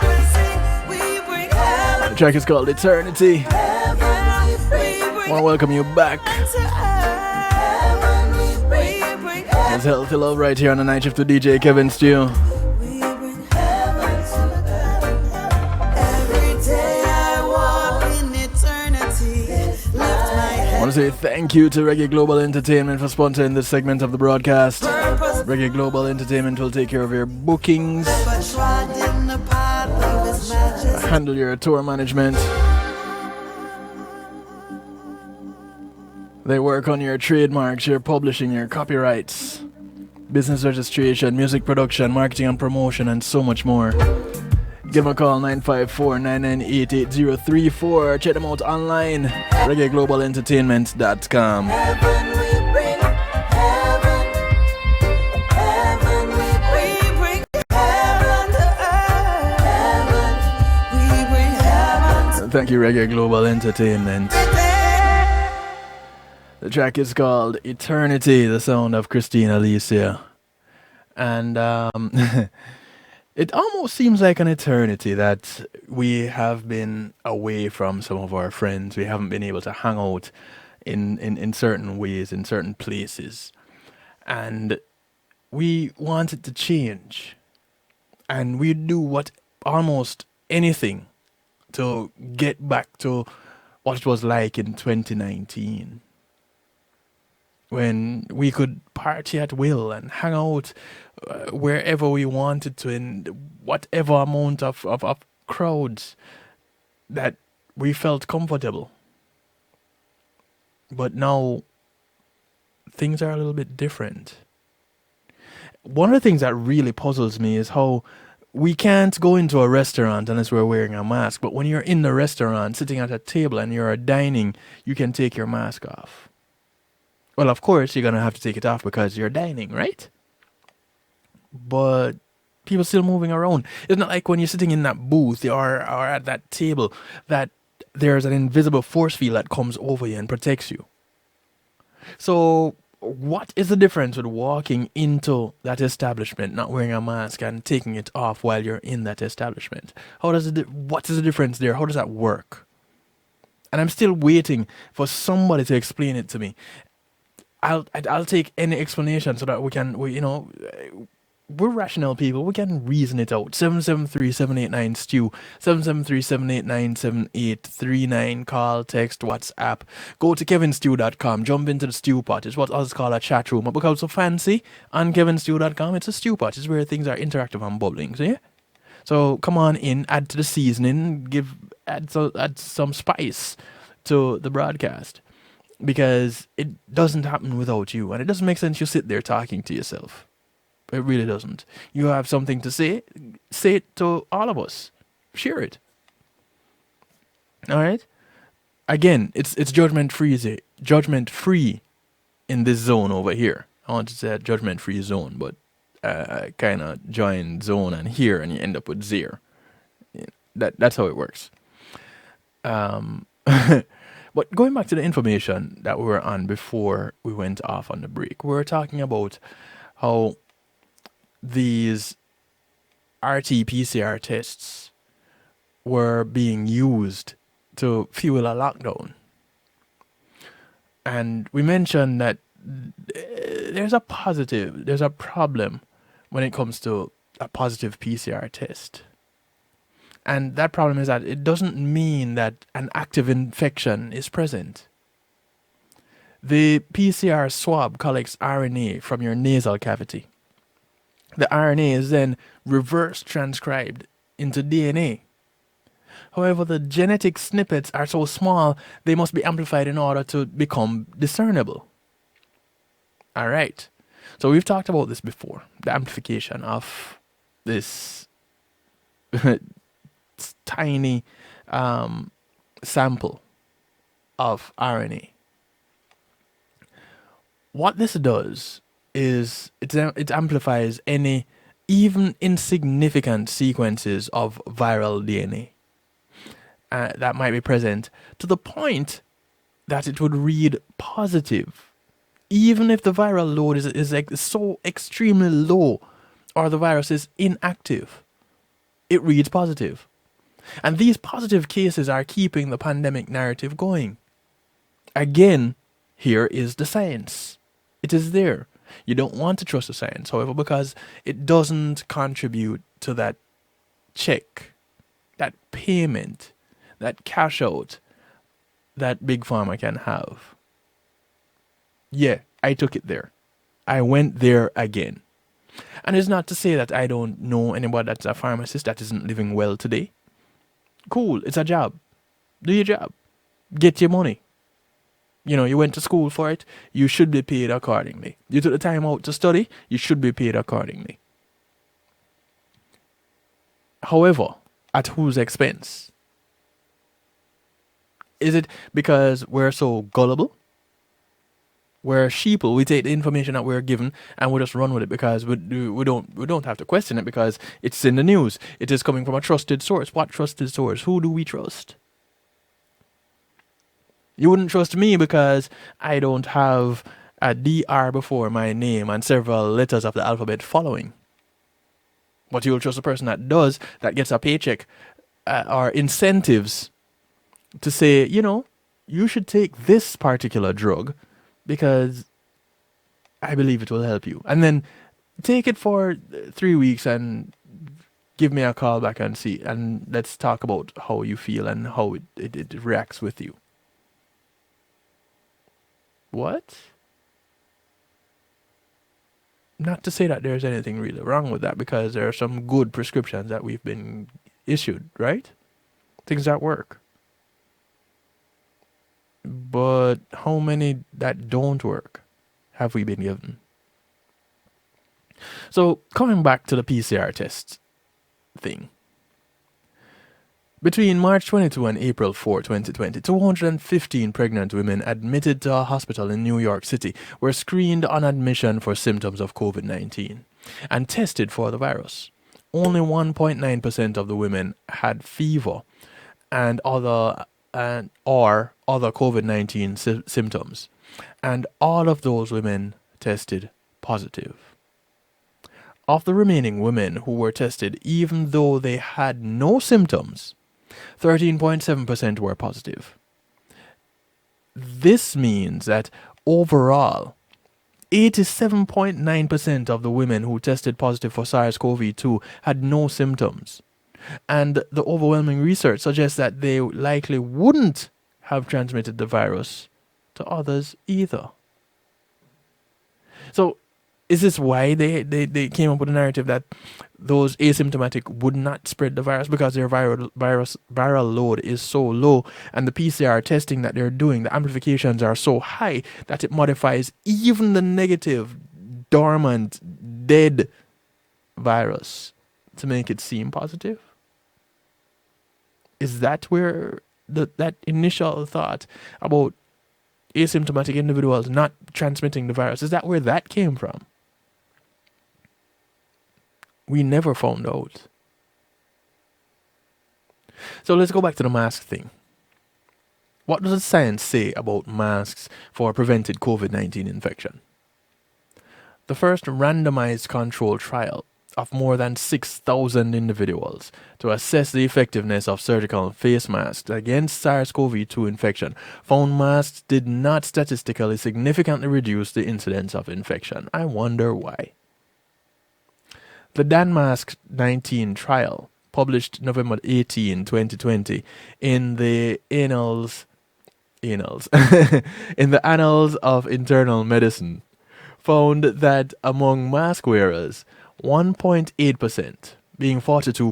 Speaker 2: The track is called Eternity. I want to welcome you back. It's Healthy Love right here on the Night Shift with DJ Kevin Stew. I want to say thank you to Reggae Global Entertainment for sponsoring this segment of the broadcast. Reggae Global Entertainment will take care of your bookings, handle your tour management. They work on your trademarks, your publishing, your copyrights, business registration, music production, marketing and promotion, and so much more. Give them a call, 954-998-8034. Check them out online, reggaeglobalentertainment.com. Thank you, Reggae Global Entertainment. The track is called Eternity, the sound of Christina Alicia. And It almost seems like an eternity that we have been away from some of our friends. We haven't been able to hang out in certain ways, in certain places. And we want it to change. And we do what almost anything to get back to what it was like in 2019. When we could party at will and hang out wherever we wanted to in whatever amount of crowds that we felt comfortable. But now things are a little bit different. One of the things that really puzzles me is how we can't go into a restaurant unless we're wearing a mask. But when you're in the restaurant, sitting at a table and you're dining, you can take your mask off. Well, of course, you're going to have to take it off because you're dining, right? But people still moving around. It's not like when you're sitting in that booth or at that table that there's an invisible force field that comes over you and protects you. So what is the difference with walking into that establishment, not wearing a mask and taking it off while you're in that establishment? What is the difference there? How does that work? And I'm still waiting for somebody to explain it to me. I'll take any explanation so that we're rational people. We can reason it out. 773-789-STEW, 773-789-7839. Call, text, WhatsApp. Go to kevinstew.com. Jump into the stew pot. It's what us call a chat room. But because it's so fancy on kevinstew.com, it's a stew pot. It's where things are interactive and bubbling. See? So come on in, add to the seasoning, add some spice to the broadcast. Because it doesn't happen without you. And it doesn't make sense you sit there talking to yourself. It really doesn't. You have something to say it to all of us. Share it. All right? Again, it's judgment free in this zone over here. I want to say a judgment free zone, but I kind of join zone and here and you end up with zero. That's how it works. But going back to the information that we were on before we went off on the break, we were talking about how these RT-PCR tests were being used to fuel a lockdown. And we mentioned that there's a problem when it comes to a positive PCR test. And that problem is that it doesn't mean that an active infection is present. The PCR swab collects RNA from your nasal cavity. The RNA is then reverse transcribed into DNA. However, the genetic snippets are so small, they must be amplified in order to become discernible. All right. So we've talked about this before, the amplification of this tiny sample of RNA. What this does is it amplifies any even insignificant sequences of viral DNA that might be present to the point that it would read positive, even if the viral load is like so extremely low or the virus is inactive. It reads positive. And these positive cases are keeping the pandemic narrative going. Again, here is the science. It is there. You don't want to trust the science, however, because it doesn't contribute to that check, that payment, that cash out that Big Pharma can have. Yeah, I took it there. I went there again. And it's not to say that I don't know anybody that's a pharmacist that isn't living well today. Cool, it's a job. Do your job. Get your money. You went to school for it, you should be paid accordingly. You took the time out to study, you should be paid accordingly. However, at whose expense? Is it because we're so gullible? We're sheeple. We take the information that we're given and we just run with it because we don't have to question it because it's in the news. It is coming from a trusted source. What trusted source? Who do we trust? You wouldn't trust me because I don't have a DR before my name and several letters of the alphabet following. But you'll trust a person that does, that gets a paycheck or incentives to say, you should take this particular drug because I believe it will help you. And then take it for 3 weeks and give me a call back and see. And let's talk about how you feel and how it reacts with you. What? Not to say that there's anything really wrong with that, because there are some good prescriptions that we've been issued, right? Things that work. But how many that don't work have we been given? So coming back to the PCR test thing. Between March 22 and April 4, 2020, 215 pregnant women admitted to a hospital in New York City were screened on admission for symptoms of COVID-19 and tested for the virus. Only 1.9% of the women had fever and other COVID-19 symptoms, and all of those women tested positive. Of the remaining women who were tested, even though they had no symptoms, 13.7% were positive. This means that overall, 87.9% of the women who tested positive for SARS-CoV-2 had no symptoms. And the overwhelming research suggests that they likely wouldn't have transmitted the virus to others either. So, is this why they came up with a narrative that those asymptomatic would not spread the virus because their viral load is so low, and the PCR testing that they're doing, the amplifications are so high that it modifies even the negative, dormant, dead virus to make it seem positive? Is that where that initial thought about asymptomatic individuals not transmitting the virus, is that where that came from? We never found out. So let's go back to the mask thing. What does the science say about masks for prevented COVID-19 infection? The first randomized controlled trial of more than 6,000 individuals to assess the effectiveness of surgical face masks against SARS-CoV-2 infection found masks did not statistically significantly reduce the incidence of infection. I wonder why. The Denmark 19 trial, published November 18, 2020, in the Annals in the Annals of Internal Medicine, found that among mask wearers, 1.8%, being 42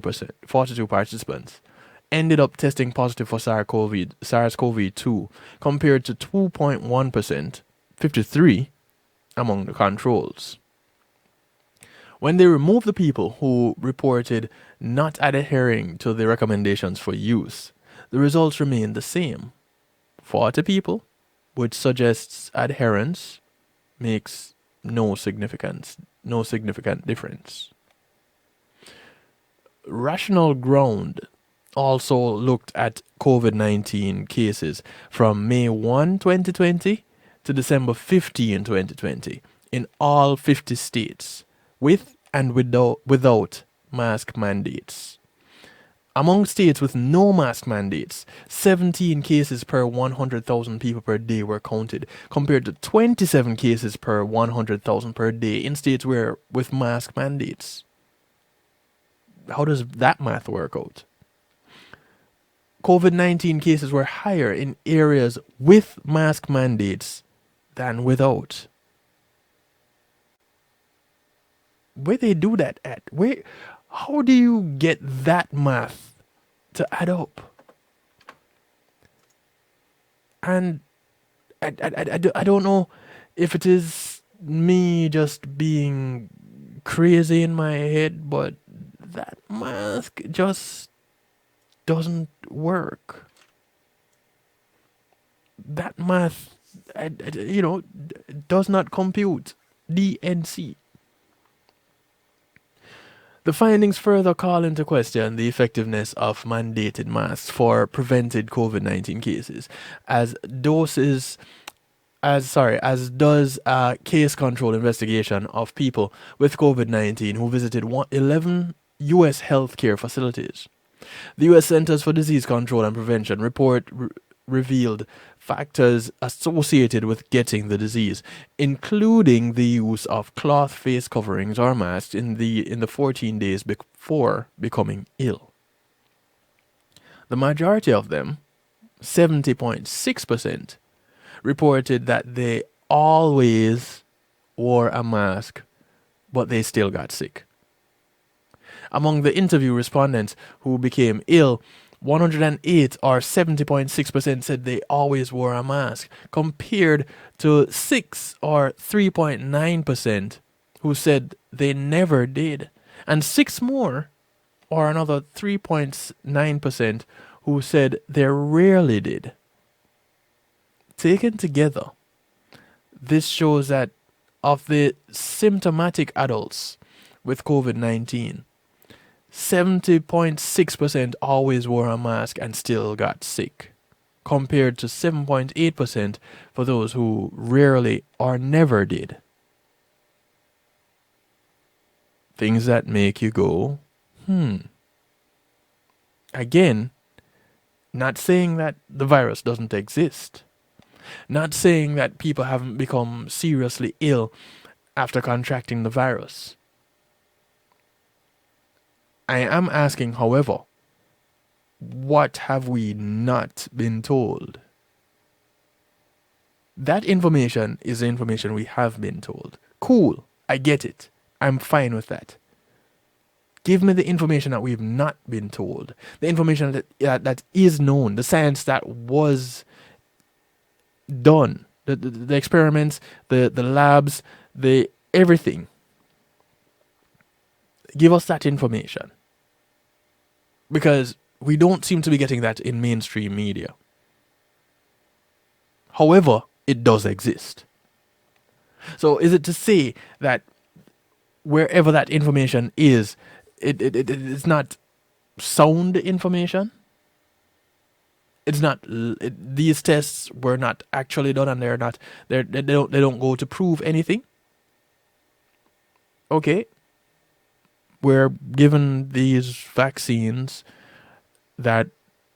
Speaker 2: participants, ended up testing positive for SARS-CoV-2, compared to 2.1%, 53, among the controls. When they removed the people who reported not adhering to the recommendations for use, the results remained the same. 40 people, which suggests adherence makes no significant difference. Rational Ground also looked at COVID-19 cases from May 1, 2020 to December 15, 2020 in all 50 states, with and without mask mandates. Among states with no mask mandates, 17 cases per 100,000 people per day were counted, compared to 27 cases per 100,000 per day in states with mask mandates. How does that math work out? COVID-19 cases were higher in areas with mask mandates than without. Where they do that at? How do you get that math to add up? And I don't know if it is me just being crazy in my head, but that math just doesn't work. That math, does not compute. DNC. The findings further call into question the effectiveness of mandated masks for prevented COVID-19 cases, as does a case control investigation of people with COVID-19 who visited 11 U.S. healthcare facilities. The U.S. Centers for Disease Control and Prevention report revealed factors associated with getting the disease, including the use of cloth face coverings or masks in the 14 days before becoming ill. The majority of them, 70.6%, reported that they always wore a mask, but they still got sick. Among the interview respondents who became ill, 108 or 70.6% said they always wore a mask, compared to 6 or 3.9% who said they never did, and 6 more or another 3.9% who said they rarely did. Taken together, this shows that of the symptomatic adults with COVID-19, 70.6% always wore a mask and still got sick, compared to 7.8% for those who rarely or never did. Things that make you go, Again, not saying that the virus doesn't exist. Not saying that people haven't become seriously ill after contracting the virus. I am asking, however, what have we not been told? That information is the information we have been told. Cool, I get it. I'm fine with that. Give me the information that we've not been told. The information that is known, the science that was done, the experiments, the labs, the everything. Give us that information. Because we don't seem to be getting that in mainstream media. However, it does exist. So is it to say that wherever that information is, it's not sound information? It's not. These tests were not actually done, and they don't go to prove anything. Okay, we're given these vaccines that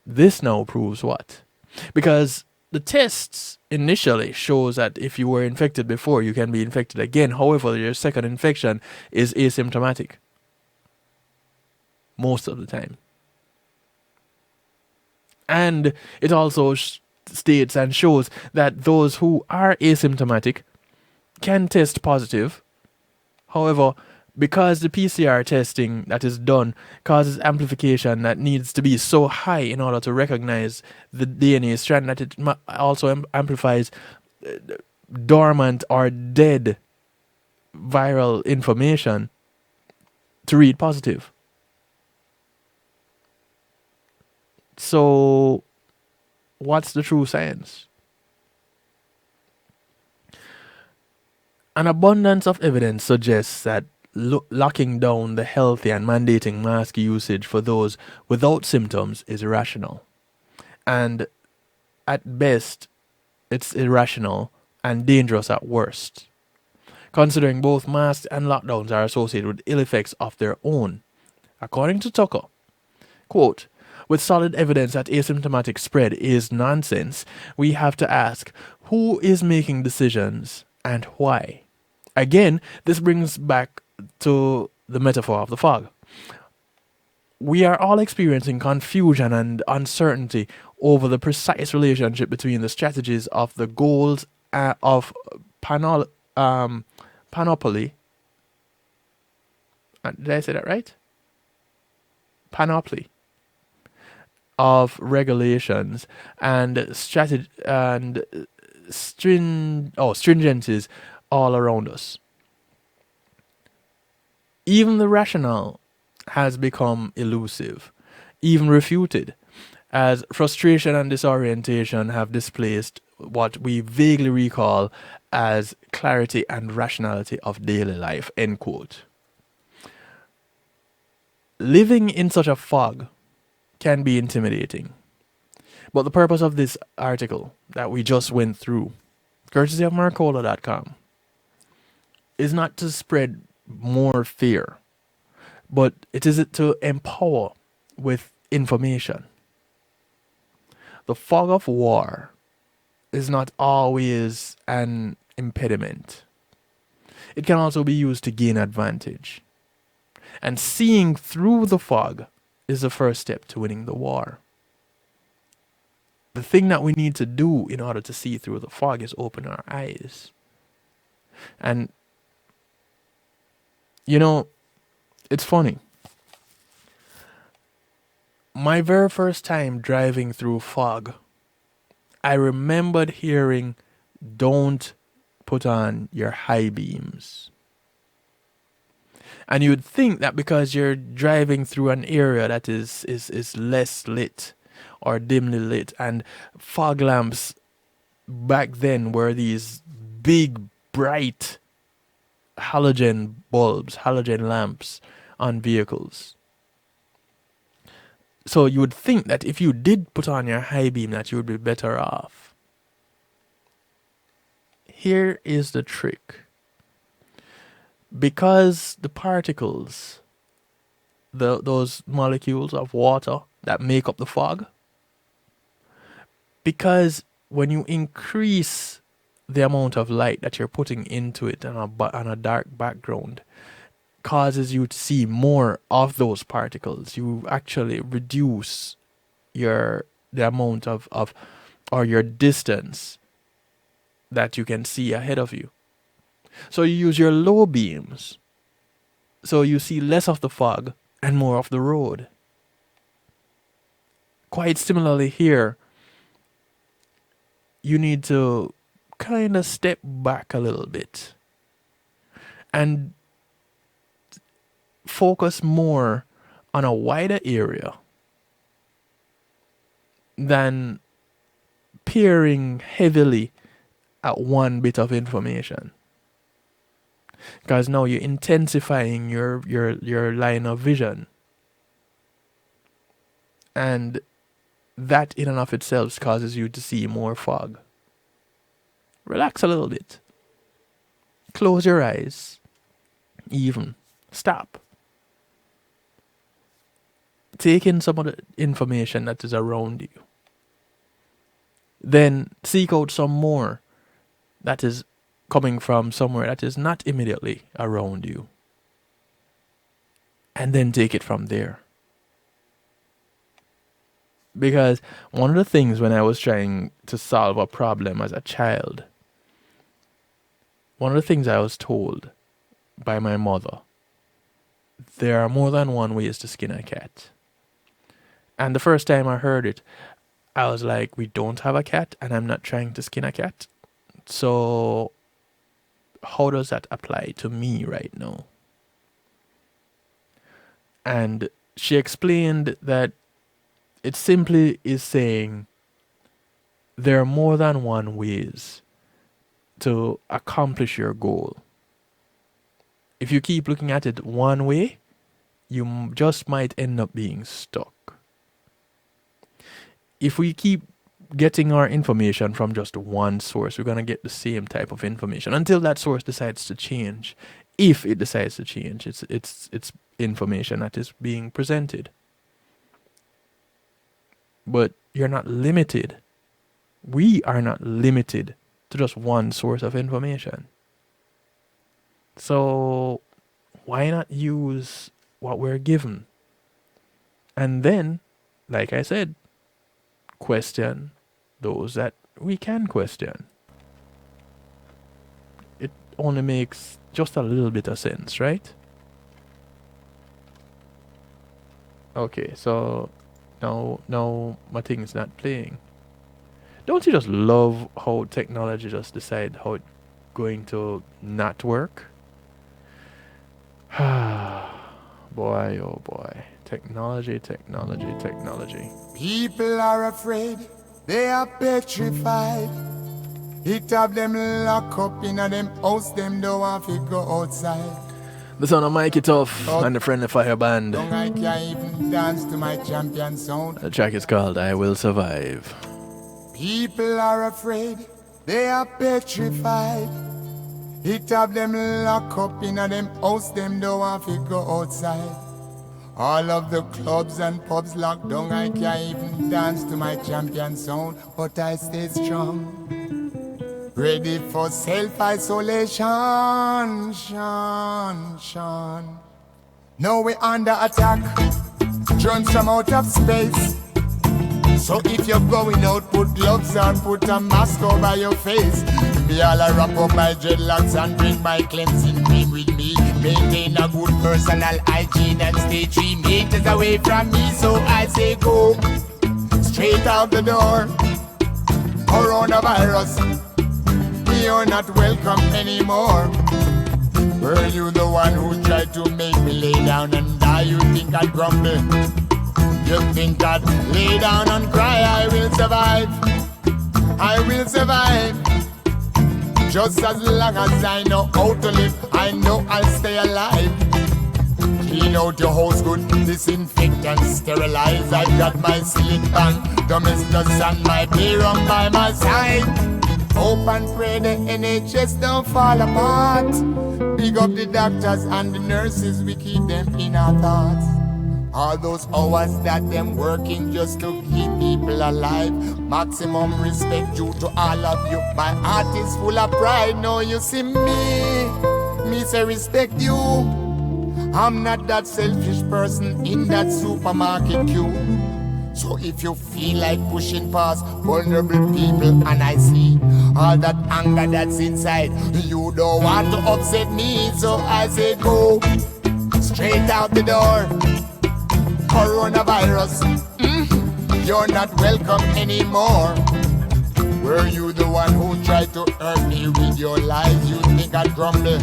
Speaker 2: this now proves what? Because the tests initially shows that if you were infected before, you can be infected again. However, your second infection is asymptomatic most of the time. And it also states and shows that those who are asymptomatic can test positive. However, because the PCR testing that is done causes amplification that needs to be so high in order to recognize the DNA strand, that it also amplifies dormant or dead viral information to read positive. So, what's the true science? An abundance of evidence suggests that locking down the healthy and mandating mask usage for those without symptoms is irrational. And at best, it's irrational and dangerous at worst, considering both masks and lockdowns are associated with ill effects of their own. According to Tucker, quote, with solid evidence that asymptomatic spread is nonsense, we have to ask, who is making decisions and why? Again, this brings back to the metaphor of the fog. We are all experiencing confusion and uncertainty over the precise relationship between the strategies of the goals of panoply. Did I say that right? Panoply of regulations and stringencies all around us. Even the rationale has become elusive, even refuted, as frustration and disorientation have displaced what we vaguely recall as clarity and rationality of daily life, end quote. Living in such a fog can be intimidating. But the purpose of this article that we just went through, courtesy of Mercola.com, is not to spread more fear, but it is to empower with information. The fog of war is not always an impediment. It can also be used to gain advantage. And seeing through the fog is the first step to winning the war. The thing that we need to do in order to see through the fog is open our eyes. And, you know, it's funny. My very first time driving through fog, I remembered hearing, "Don't put on your high beams." And you'd think that because you're driving through an area that is less lit or dimly lit, and fog lamps back then were these big, bright halogen bulbs, halogen lamps on vehicles. So you would think that if you did put on your high beam that you would be better off. Here is the trick. Because the particles, those molecules of water that make up the fog, because when you increase the amount of light that you're putting into it on a dark background, causes you to see more of those particles. You actually reduce the amount of or your distance that you can see ahead of you. So you use your low beams, so you see less of the fog and more of the road. Quite similarly here, you need to kind of step back a little bit and focus more on a wider area than peering heavily at one bit of information. Because now you're intensifying your line of vision. And that in and of itself causes you to see more fog. Relax a little bit. Close your eyes. Even. Stop. Take in some of the information that is around you. Then seek out some more that is coming from somewhere that is not immediately around you. And then take it from there. Because one of the things when I was trying to solve a problem as a child, one of the things I was told by my mother, there are more than one ways to skin a cat. And the first time I heard it, I was like, we don't have a cat and I'm not trying to skin a cat. So how does that apply to me right now? And she explained that it simply is saying there are more than one ways to accomplish your goal. If you keep looking at it one way, you just might end up being stuck. If we keep getting our information from just one source, we're going to get the same type of information until that source decides to change. If it decides to change, it's information that is being presented. But you're not limited. We are not limited to just one source of information. So why not use what we're given? And then, like I said, question those that we can question. It only makes just a little bit of sense, right? Okay, so now my thing is not playing. Don't you just love how technology just decide how it's going to not work? Boy, oh boy. Technology.
Speaker 7: People are afraid, they are petrified. It have them lock up in a them house, them don't want to go outside.
Speaker 2: The son of Mikey Tough and the Friendly Fire Band.
Speaker 7: Don't I can't even dance to my champion sound.
Speaker 2: The track is called I Will Survive.
Speaker 7: People are afraid, they are petrified. It have them lock up in a them house, them don't want to go outside.
Speaker 17: All of the clubs and pubs locked down. I can't even dance to my champion sound, but I stay strong. Ready for self-isolation, Sean. Now we're under attack, drones from out of space. So if you're going out, put gloves on, put a mask over your face. Me all I wrap up my dreadlocks and bring my cleansing cream with me. Maintain a good personal hygiene and stay 3 meters away from me. So I say go straight out the door. Coronavirus, you're not welcome anymore. Were you the one who tried to make me lay down and die? You think I'd grumble? You think I'd lay down and cry? I will survive. I will survive. Just as long as I know how to live, I know I'll stay alive. Clean out your house good, disinfect and sterilize. I've got my ceiling fan, domestos and my beer on by my side. Hope and pray the NHS don't fall apart. Big up the doctors and the nurses, we keep them in our thoughts. All those hours that them working just to keep people alive. Maximum respect due to all of you. My heart is full of pride. Now you see me say respect you. I'm not that selfish person in that supermarket queue. So if you feel like pushing past vulnerable people and I see all that anger that's inside, you don't want to upset me. So I say go straight out the door. Coronavirus, you're not welcome anymore. Were you the one who tried to hurt me with your lies? You think I'd grumble?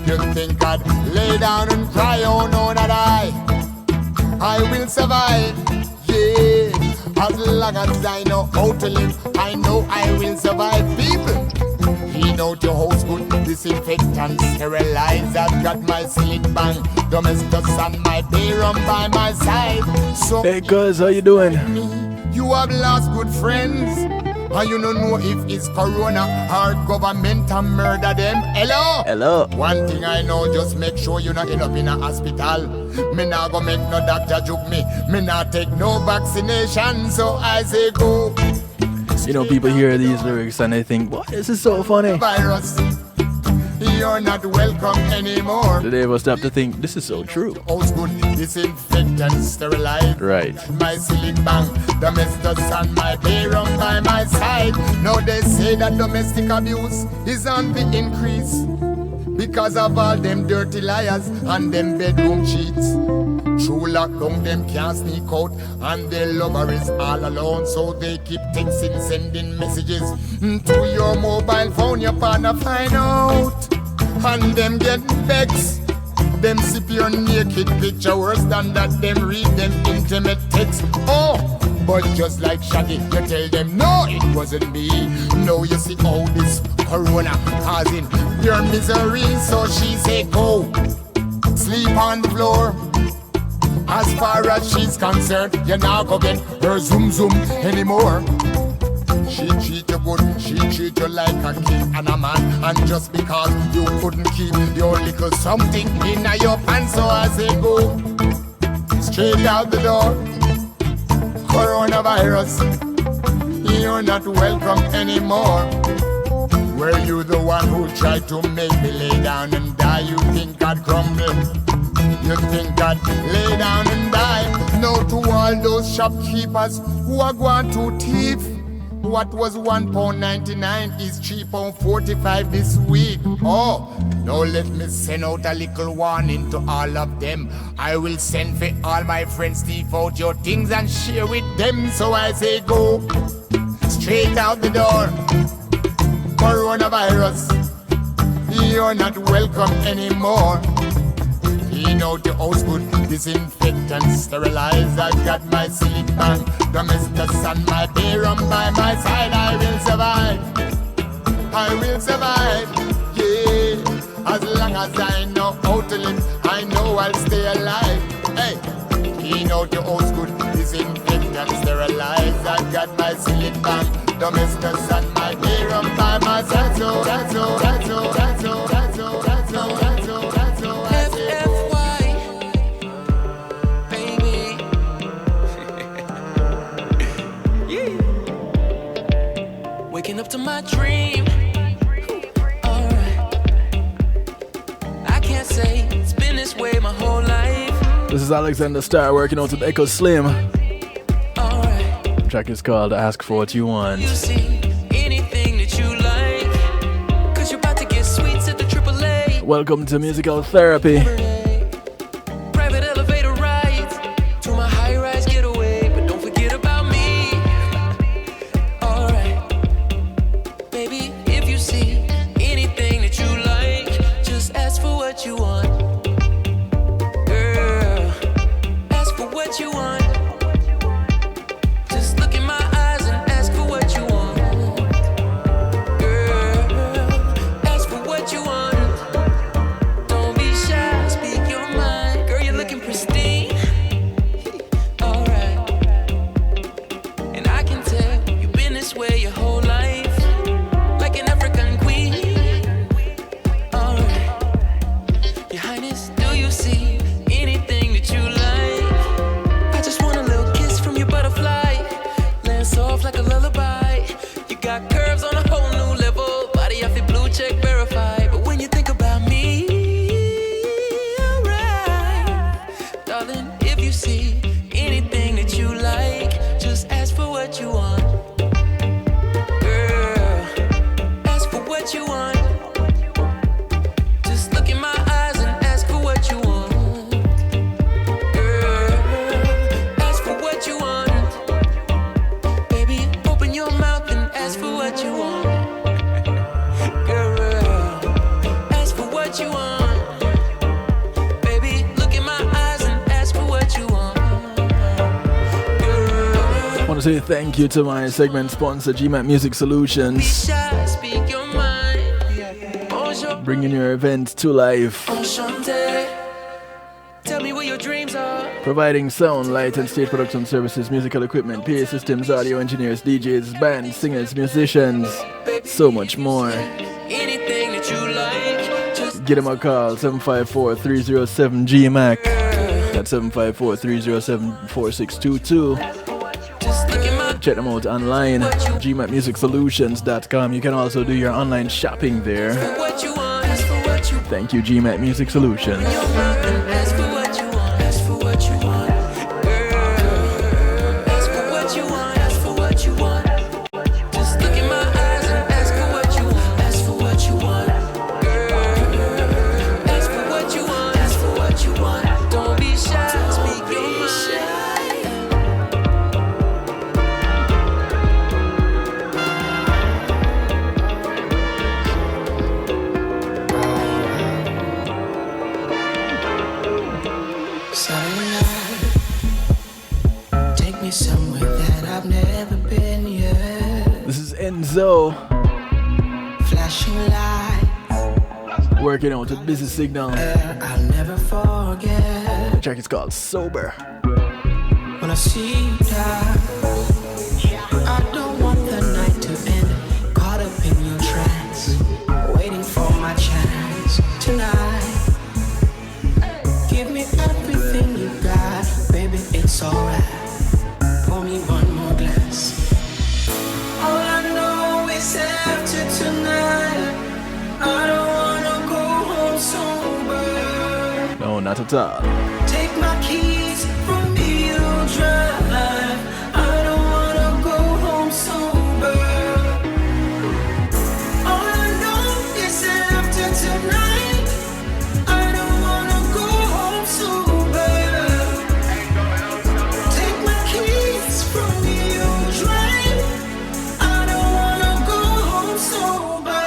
Speaker 17: You think I'd lay down and cry? Oh no, not I will survive, yeah. As long as I know how to live, I know I will survive. People, clean out your house good, disinfect and sterilize. I've got my ceiling bang, domestos and my beer on by my side. So
Speaker 2: hey cuz, how you doing?
Speaker 17: You have lost good friends, and you don't know if it's corona or government and murder them. Hello? One thing I know, just make sure you not end up in a hospital. Me not go make no doctor joke me. Me not take no vaccination, so I say go.
Speaker 2: You know, people hear these lyrics and they think, what? This is so funny.
Speaker 17: Virus, you're not welcome anymore.
Speaker 2: Today we'll stop to think, this is so true.
Speaker 17: House good, disinfect and sterilize.
Speaker 2: Right.
Speaker 17: My ceiling bang, domestos and my beer on by my side. Now they say that domestic abuse is on the increase because of all them dirty liars and them bedroom cheats. True lockdown, them can't sneak out, and their lover is all alone. So they keep texting, sending messages to your mobile phone. Your partner find out, and them get vexed. Them sip your naked picture, worse than that, them read them intimate text. Oh, but just like Shaggy, you tell them, no, it wasn't me. No, you see all this corona causing your misery. So she say, go, sleep on the floor. As far as she's concerned, you're not gonna get her zoom anymore. She treat you good, she treat you like a king and a man. And just because you couldn't keep your little something in your pants, so I say go straight out the door. Coronavirus, you're not welcome anymore. Were you the one who tried to make me lay down and die? You think I'd crumble? You think I'd lay down and die? No, to all those shopkeepers who are going to thief. What was £1.99 is £3.45 this week. Oh, now let me send out a little warning to all of them. I will send for all my friends, thief out your things and share with them. So I say go straight out the door. Coronavirus, you're not welcome anymore. Clean out your house good, disinfect and sterilize. I've got my ceiling fan, domestos and my beer on by my side. I will survive, yeah. As long as I know how to live, I know I'll stay alive. Hey, clean out your house good, disinfect and sterilize. I've got my ceiling fan, domestos and my beer on by my side. So that's all.
Speaker 2: This is Alexander Starr working out with Echo Slim. The track is called Ask For What You Want.
Speaker 18: You see anything that you like, 'cause you're about to get sweets at the AAA.
Speaker 2: Welcome to Musical Therapy.
Speaker 18: Private elevator rides to my high-rise getaway, but don't forget about me. Alright, baby, if you see anything that you like, just ask for what you want. Girl, ask for what you want. Just look in my eyes and ask for what you want. Girl, ask for what you want. Don't be shy, speak your mind. Girl, you're looking pristine. Alright. And I can tell you've been this way your whole life, like an African queen. Alright. Your Highness, do you see anything that you like? I just want a little kiss from your butterfly, land soft like a lullaby. You got curves on a whole new level, body off your blue check verified. But when you think about me, alright, darling, if you see anything that you like, just ask for what you want. Girl, ask for what you want. Just look in my eyes and ask for what you want. Girl, ask for what you want. Baby, open your mouth and ask for what you want. Girl, ask for what you want. Baby, look in my eyes and ask for what you want.
Speaker 2: I want to say thank you to my segment sponsor, GMAT Music Solutions,
Speaker 18: Shy, speak your mind. Bonjour,
Speaker 2: bringing your events to life,
Speaker 18: enchanté. Tell me what your dreams are.
Speaker 2: providing sound, light, and stage production services, musical equipment, PA systems, audio engineers, DJs, bands, singers, musicians, so much more.
Speaker 18: Anything that you like, just
Speaker 2: Give them a call, 754-307-GMAC. That's 754-307-4622.
Speaker 18: just look in my
Speaker 2: Check them out online, gmatmusicsolutions.com. You can also do your online shopping there.
Speaker 18: what you want. Ask for what you want.
Speaker 2: Thank you, GMAT Music Solutions.
Speaker 18: Ask for what you want. Ask for what you want. Girl, ask for what you want. Ask for what you want. Just look in my eyes and ask for what you want. Ask for what you want. Girl, ask for what you want. Ask for what you want. Don't be shy. Speak your mind. Saturday night, take me somewhere that I've never been yet.
Speaker 2: This is Enzo,
Speaker 18: Flashing lights,
Speaker 2: working out with Busy Signal.
Speaker 18: I'll never forget.
Speaker 2: The track is called Sober.
Speaker 18: When I see you die, I don't want the night to end. Caught up in your trance, waiting for my chance tonight. Give me everything you got, baby, it's alright. Pour me one more glass. All I know is after tonight, I don't wanna go home sober.
Speaker 2: No, not at all.
Speaker 18: Take my keys from me, you drive. I don't wanna go home sober. All I know is after tonight, I don't wanna go home sober. Take my keys from me, you drive. I don't wanna go home sober.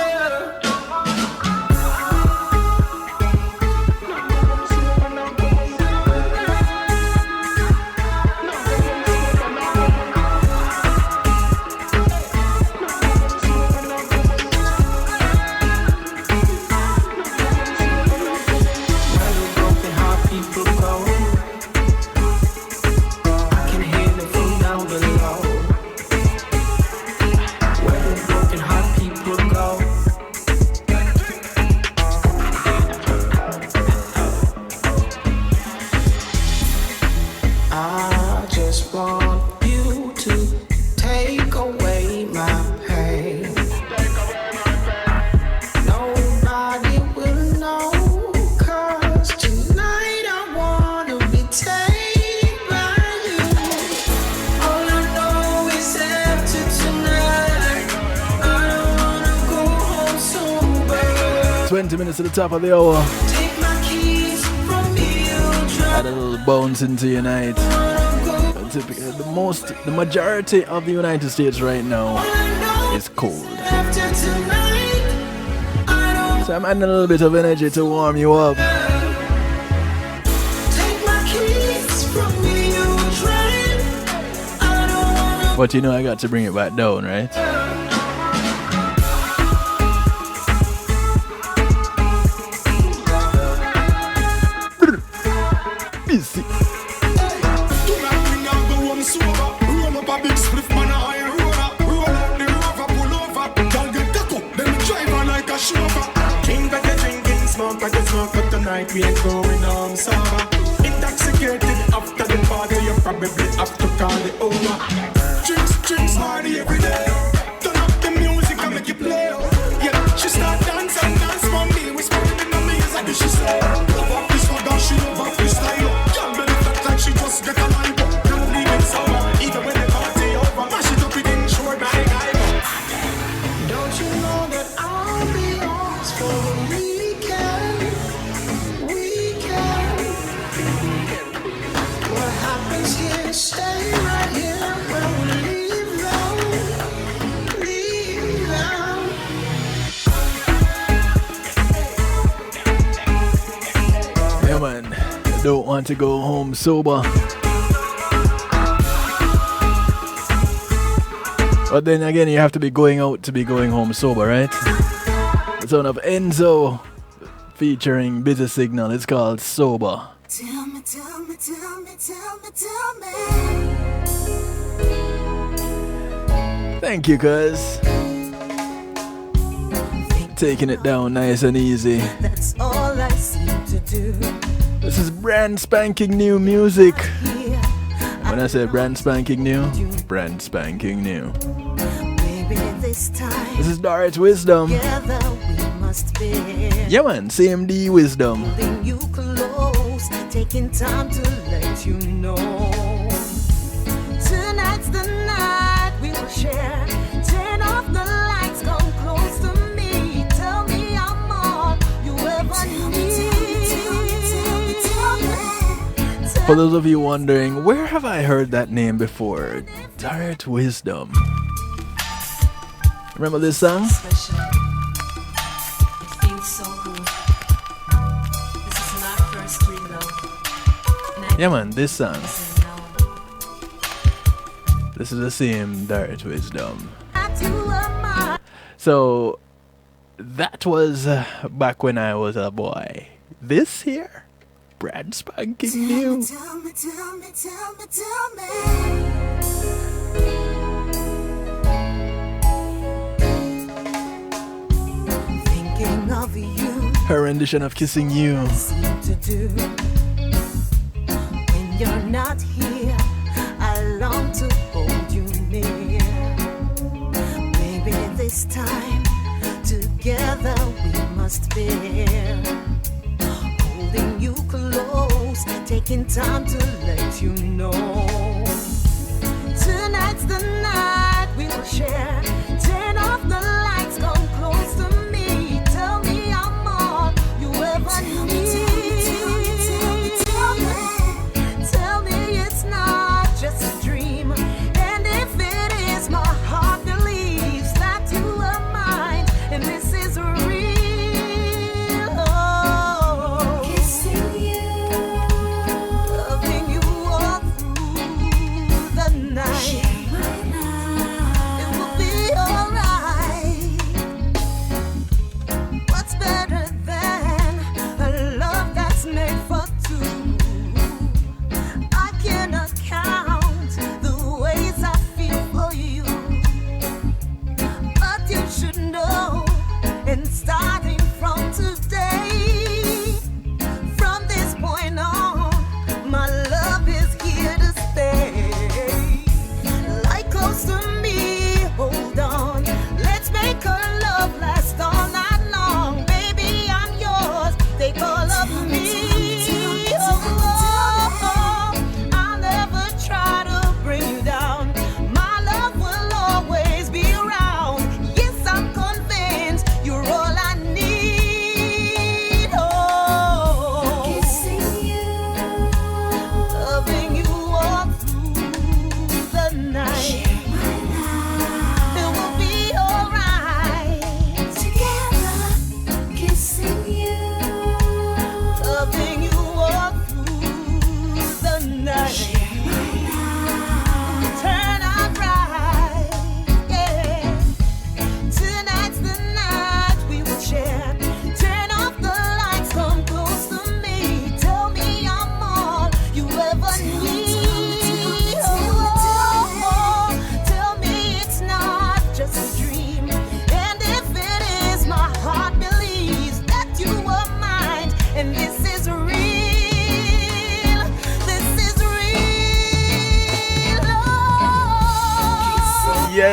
Speaker 2: minutes to the top of the hour.
Speaker 18: Take my keys from me, you drive.
Speaker 2: Add a little bounce into your night. The majority of the United States right now is cold. So I'm adding a little bit of energy to warm you up. But you know I got to bring it back down, right? Busy.
Speaker 7: Smoke, but tonight we ain't going home sober. Intoxicated after the party, you probably have to call it over. Drinks, party every day. Turn up the music and make it play. Yeah, she start dance for me. Whispering in my ears, like she say, love off this swagger, she love off this style. Can't believe that like she just get a line. Don't leave it sober, even when the party over. Mash it up within short by guy. Don't you know that I'll be yours for a weekend? What happens here, stay right here. When we leave now.
Speaker 2: Yeah, man. I don't want to go home sober. But then again, you have to be going out to be going home sober, right? The sound of Enzo featuring Busy Signal. It's called Sober.
Speaker 16: Tell me.
Speaker 2: Thank you, cuz. Taking it down nice and easy.
Speaker 16: That's all I seem to do.
Speaker 2: This is brand spanking new music. When I say brand spanking new, brand spanking new.
Speaker 16: Baby, this time.
Speaker 2: This is Direct Wisdom.
Speaker 16: Together we must be.
Speaker 2: Yeah, man, CMD Wisdom.
Speaker 16: Holding you close, taking time to let you know. Tonight's the night we will share. Turn off the lights, come close to me. Tell me I'm all you ever need.
Speaker 2: For those of you wondering, where have I heard that name before? Direct Wisdom. Remember this song?
Speaker 18: It feels so good. This is my first real love.
Speaker 2: Yeah, man, this song. This is the same Direct Wisdom. So, that was back when I was a boy. This here, brand spanking new.
Speaker 16: Tell me. Thinking of you.
Speaker 2: Her rendition of Kissing You.
Speaker 16: Seem to do. When you're not here, I long to hold you near. Maybe this time, together we must bear. Holding you close, taking time to let you know. Tonight's the night we will share. Turn off the lights, come close to me. Tell me I'm all you ever need. Tell me it's not just a dream. And if it is, my heart believes that you are mine. And this is real. Oh, kissing you, loving you all through the night. It will be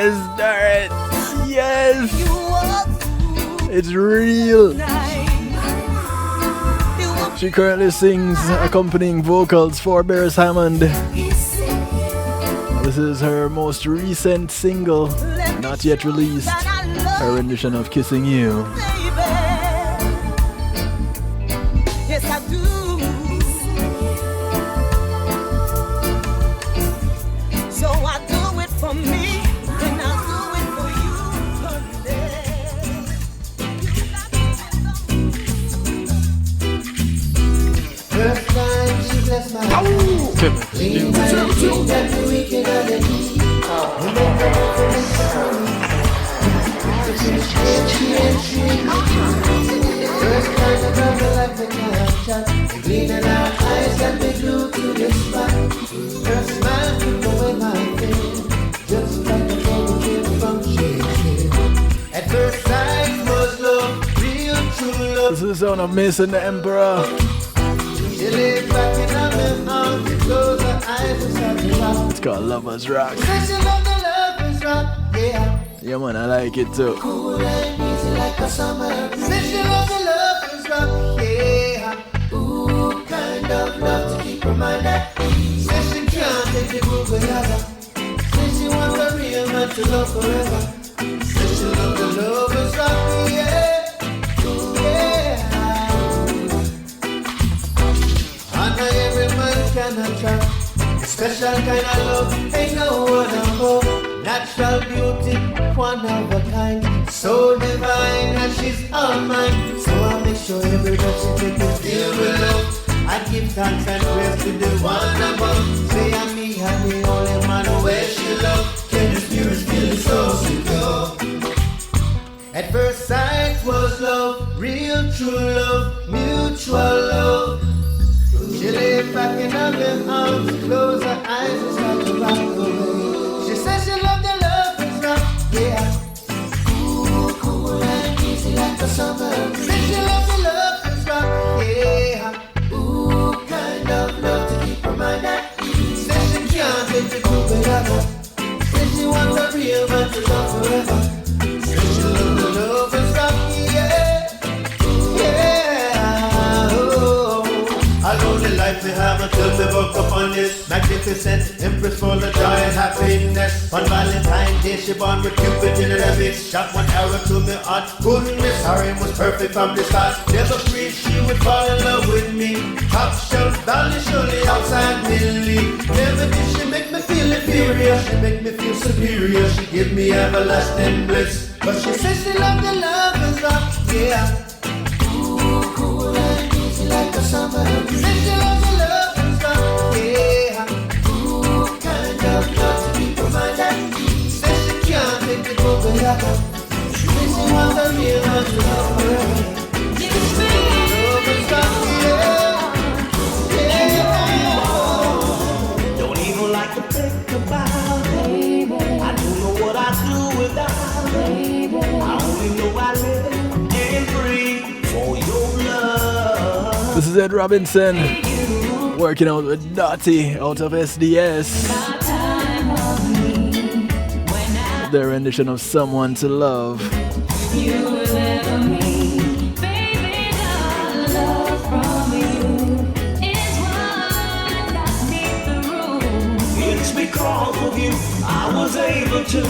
Speaker 2: Yes, Darren. Yes. It's real. She currently sings accompanying vocals for Beres Hammond. This is her most recent single, not yet released. Her rendition of Kissing You.
Speaker 16: Yes, I do. So I do it for me, and I do it for you.
Speaker 7: First time she blessed my heart. Clean my routine that the wicked are the deep. You make the difference for me. First time I love her like the capture. The gleam in our eyes got me glued to the spot. Her smile took away my pain, just like a baby came from shade. At first sight was love, real true love.
Speaker 2: This is the sound of Mason the Emperor.
Speaker 7: She lay back in her arms, close her eyes and start to rock.
Speaker 2: It's called Lovers Rock.
Speaker 7: Said she love the lovers rock, yeah.
Speaker 2: Yeah, man, I like it too.
Speaker 7: Cool and easy like a summer. Said she love the lovers rock, yeah. Ooh, kind of love to keep her mind at ease. Said she can't take the Google yada. Said she wants a real man to love forever. Said she love the lovers rock, yeah. Every man can attract a special kind of love, ain't no one above. Natural beauty, one of a kind, so divine that she's all mine. So I make sure every day she take me feel with love. I give thanks and praise to the one above. Say I'm me and the only man where she love. Can the spirit feel the soul secure? At first sight was love, real true love, mutual love. She lay back in her arms, close her eyes and start to rock away. She says she loved the lovers rock, yeah. Ooh, cool and easy like the summer. Says she loved the lovers rock, yeah. Ooh, kind of love to keep her mind at ease. Says she can't take the cool together. Says she wants a real man to love forever. Says she loved the lovers rock, yeah. The life we have until we woke up on this magnificent empress full of joy and happiness. On Valentine's Day she born with Cupid in her mix. Shot one arrow to me heart, couldn't miss. Her aim was perfect from the start. Never breathe, she would fall in love with me. Top shelf, dolly, surely outside Millie. Never did she make me feel inferior. She make me feel superior. She give me everlasting bliss. But she says she loved the lovers rock, yeah. Ooh, cool and easy like the summer. Says she loves the lovers rock, yeah. Ooh, kind of love to keep her mind at ease. Says she can't take the Google yada. Says she wants a real man to love forever. Says she loves the lovers rock, yeah. Don't even like to think about, baby. I don't know what I'd do without, baby. I only know I live and breathe for your love.
Speaker 2: This is Ed Robinson working out with Dottie out of SDS. Their rendition of Someone to Love.
Speaker 16: You will ever meet, baby, the love from you is what got me through.
Speaker 7: It's because of you I was able to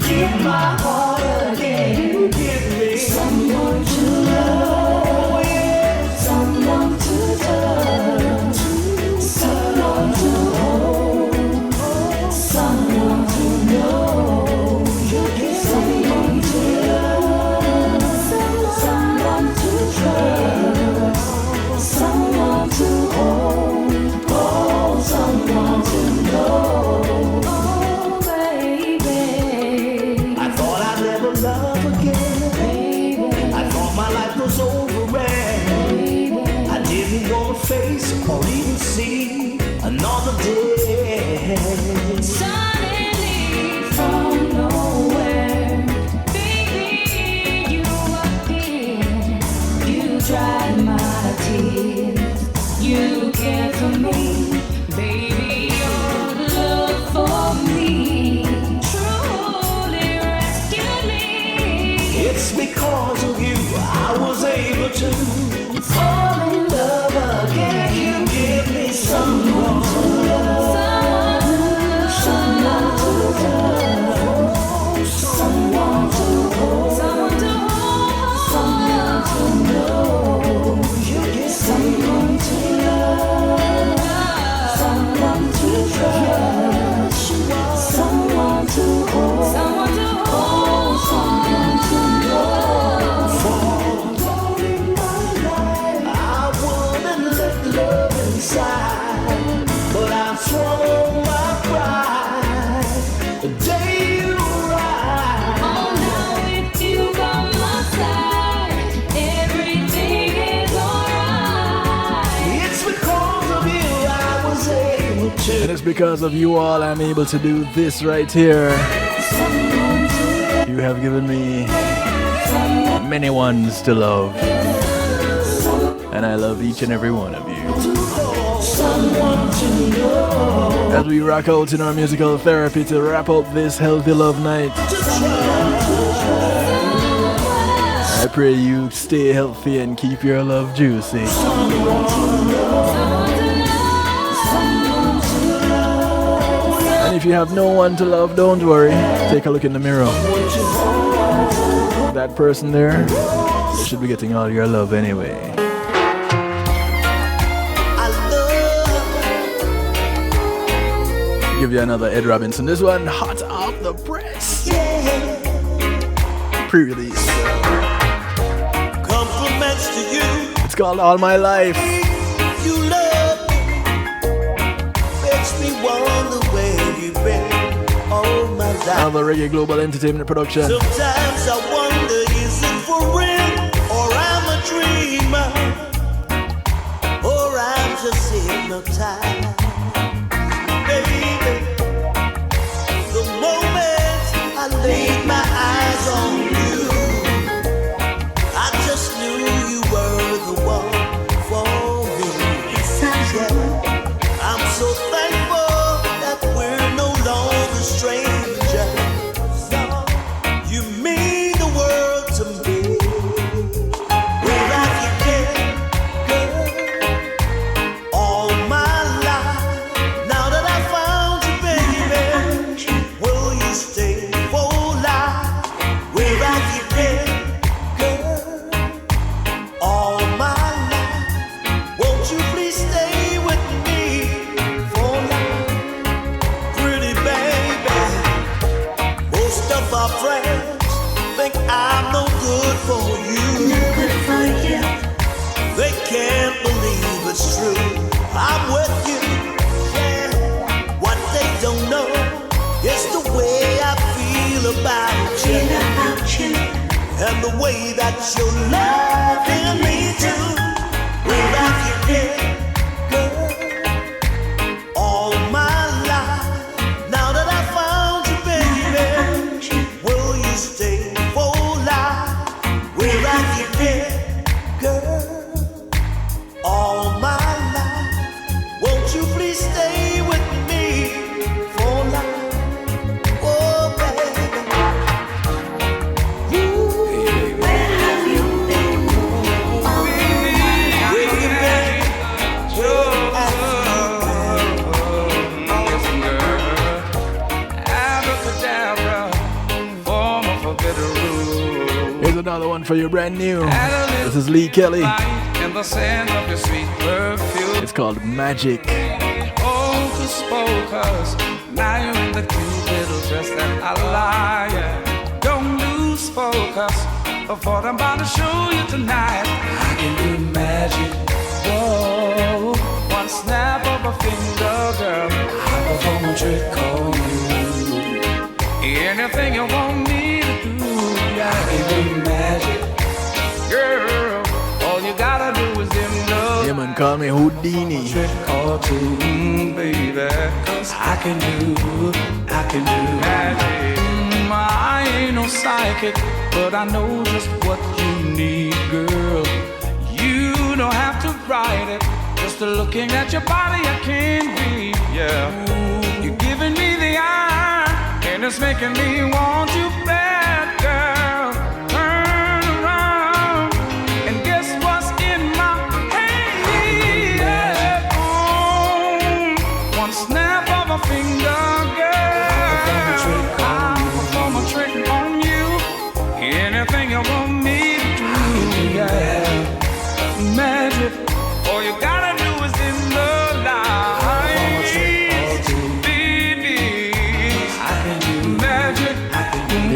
Speaker 7: give my heart again. Give me someone to love, yeah. Someone to touch, someone to hold, someone to know. Someone to love, someone to trust, someone to hold, oh, someone to know. Oh, baby, I thought I'd never love again, baby. I thought my life was over. inside, but I've swallowed my pride. The day you arrive.
Speaker 19: Oh, now with you by my side, everything is alright.
Speaker 7: It's because of you I was able to.
Speaker 2: And it's because of you all I'm able to do this right here. You have given me many ones to love, and I love each and every one of you. As we rock out in our musical therapy to wrap up this Healthy Love Night, I pray you stay healthy and keep your love juicy. And if you have no one to love, don't worry. Take a look in the mirror. That person there, they should be getting all your love anyway. Give you another Ed Robinson. This one, hot off the press. Pre-release.
Speaker 7: Compliments to you.
Speaker 2: It's called All My Life.
Speaker 7: You love me. Makes me wonder where you've been all my life.
Speaker 2: Another Reggae Global Entertainment production.
Speaker 7: Sometimes I wonder, is it for real? Or I'm a dreamer? Or I'm just hypnotized? Baby, the moment I laid my eyes on you, I just knew you were the one for me. Yeah. I'm so thankful that we're no longer strangers. You mean the world to me. Where have you been, girl, all my life? Now that I found you, baby, will you stay for life? Where have you been, girl, all my life? Won't you please stay with me for life? Pretty baby, most of our friends think I'm no good for you. They can't believe it's true. I'm with you. Yeah. What they don't know is the way I feel about you. And the way that you're loving me too. Where have you been, girl, all my life? Now that I found you, baby, will you stay for life? Where have you been, girl, all my life? Won't you please stay with me for life? Oh, baby. Where have you been all my life? Where you been?
Speaker 2: Here's another one for you, brand new. This is Lee Kelly. It's called Magic.
Speaker 20: Hocus pocus, now you're in the cute little dress that I like. Don't lose focus of what I'm about to show you tonight. I can do magic. Whoa, one snap of a finger, girl, I perform a trick on you. Anything you want me to do, I can do magic. Girl, all you gotta do is
Speaker 2: Yeah, man, call me Houdini.
Speaker 20: trick or two, baby, 'cause I can do magic. I ain't no psychic, but I know just what you need, girl. You don't have to write it, just looking at your body I can read, yeah. You're giving me the eye, and it's making me want you back, girl. Turn around, and guess what's in my hand? One snap of a finger, girl, I'll perform a trick on you. Anything you want me to do, yeah. Magic, all you gotta do is in the light. Baby, I can do magic.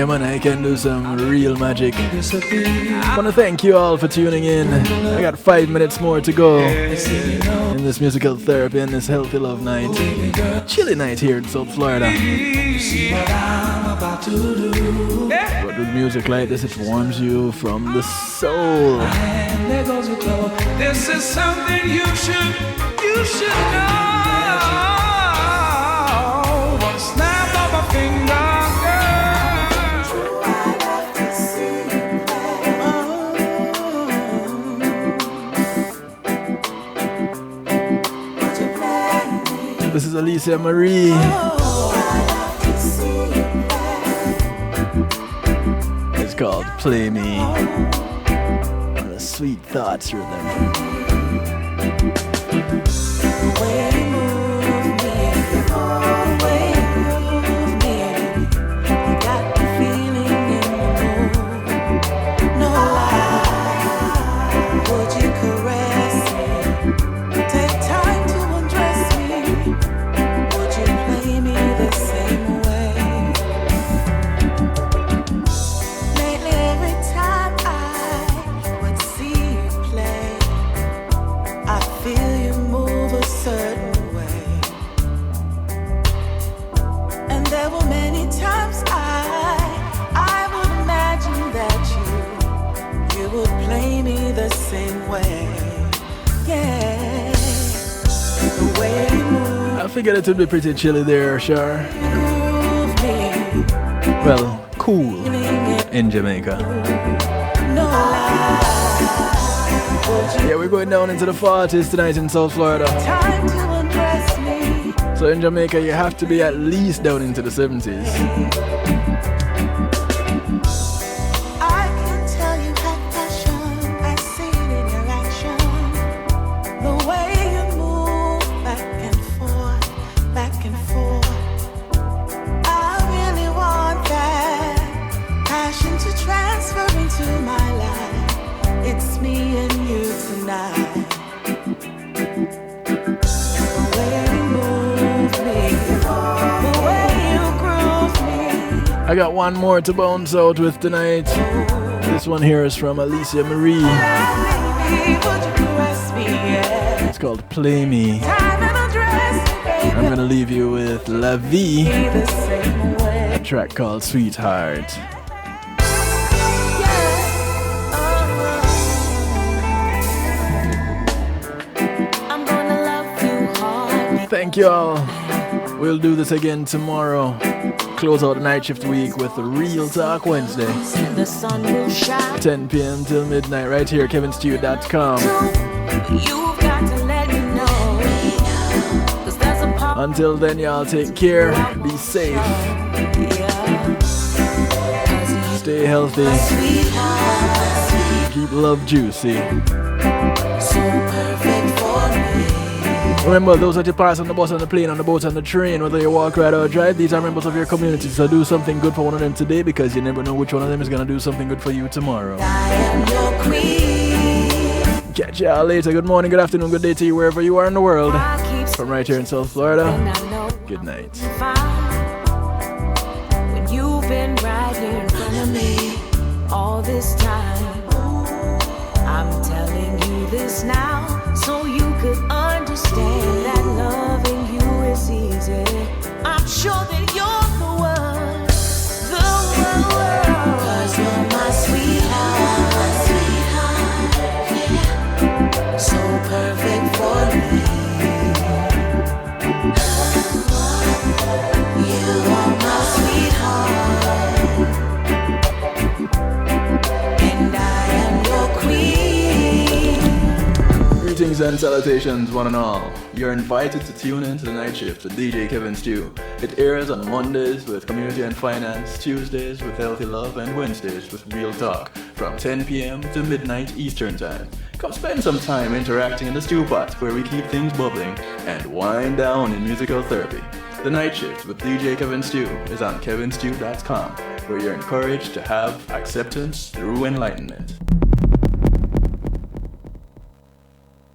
Speaker 2: Yeah, man, I can do some real magic. I want to thank you all for tuning in. I got 5 minutes more to go in this musical therapy and this healthy love night. Chilly night here in South Florida. But with music like this, it warms you from the soul.
Speaker 20: This is something you should know. One snap of a finger,
Speaker 2: This is Alicia Marie. It's called Play Me. On a Sweet Thoughts rhythm. I figured it would be pretty chilly there, sure. Well, cool in Jamaica. Yeah, we're going down into the 40s tonight in South Florida. So in Jamaica, you have to be at least down into the 70s. I got one more to bounce out with tonight. This one here is from Alicia Marie. It's called Play Me. I'm gonna leave you with La Vie, a track called Sweetheart. Thank you all. We'll do this again tomorrow. Close out the night shift week with a Real Talk Wednesday. 10 p.m. till midnight right here, kevinstew.com. Until then, y'all take care. Be safe. Stay healthy. Keep love juicy. Remember, those that you pass on the bus, on the plane, on the boat, on the train, whether you walk, ride, or drive, these are members of your community. So do something good for one of them today, because you never know which one of them is going to do something good for you tomorrow. Catch y'all later. Good morning, good afternoon, good day to you wherever you are in the world. From right here in South Florida, good night.
Speaker 19: When you've been right here in front of me all this time, I'm telling you this now so you could understand that loving you is easy. I'm sure that you're the one, 'cause you're my sweetheart, so perfect for me. You are my sweetheart, and I am your queen.
Speaker 2: Greetings and salutations, one and all. You're invited to tune in to the night shift with DJ Kevin Stew. It airs on Mondays with Community and Finance, Tuesdays with Healthy Love, and Wednesdays with Real Talk from 10 p.m. to midnight Eastern Time. Come spend some time interacting in the stew pot where we keep things bubbling and wind down in musical therapy. The night shift with DJ Kevin Stew is on kevinstew.com, where you're encouraged to have acceptance through enlightenment.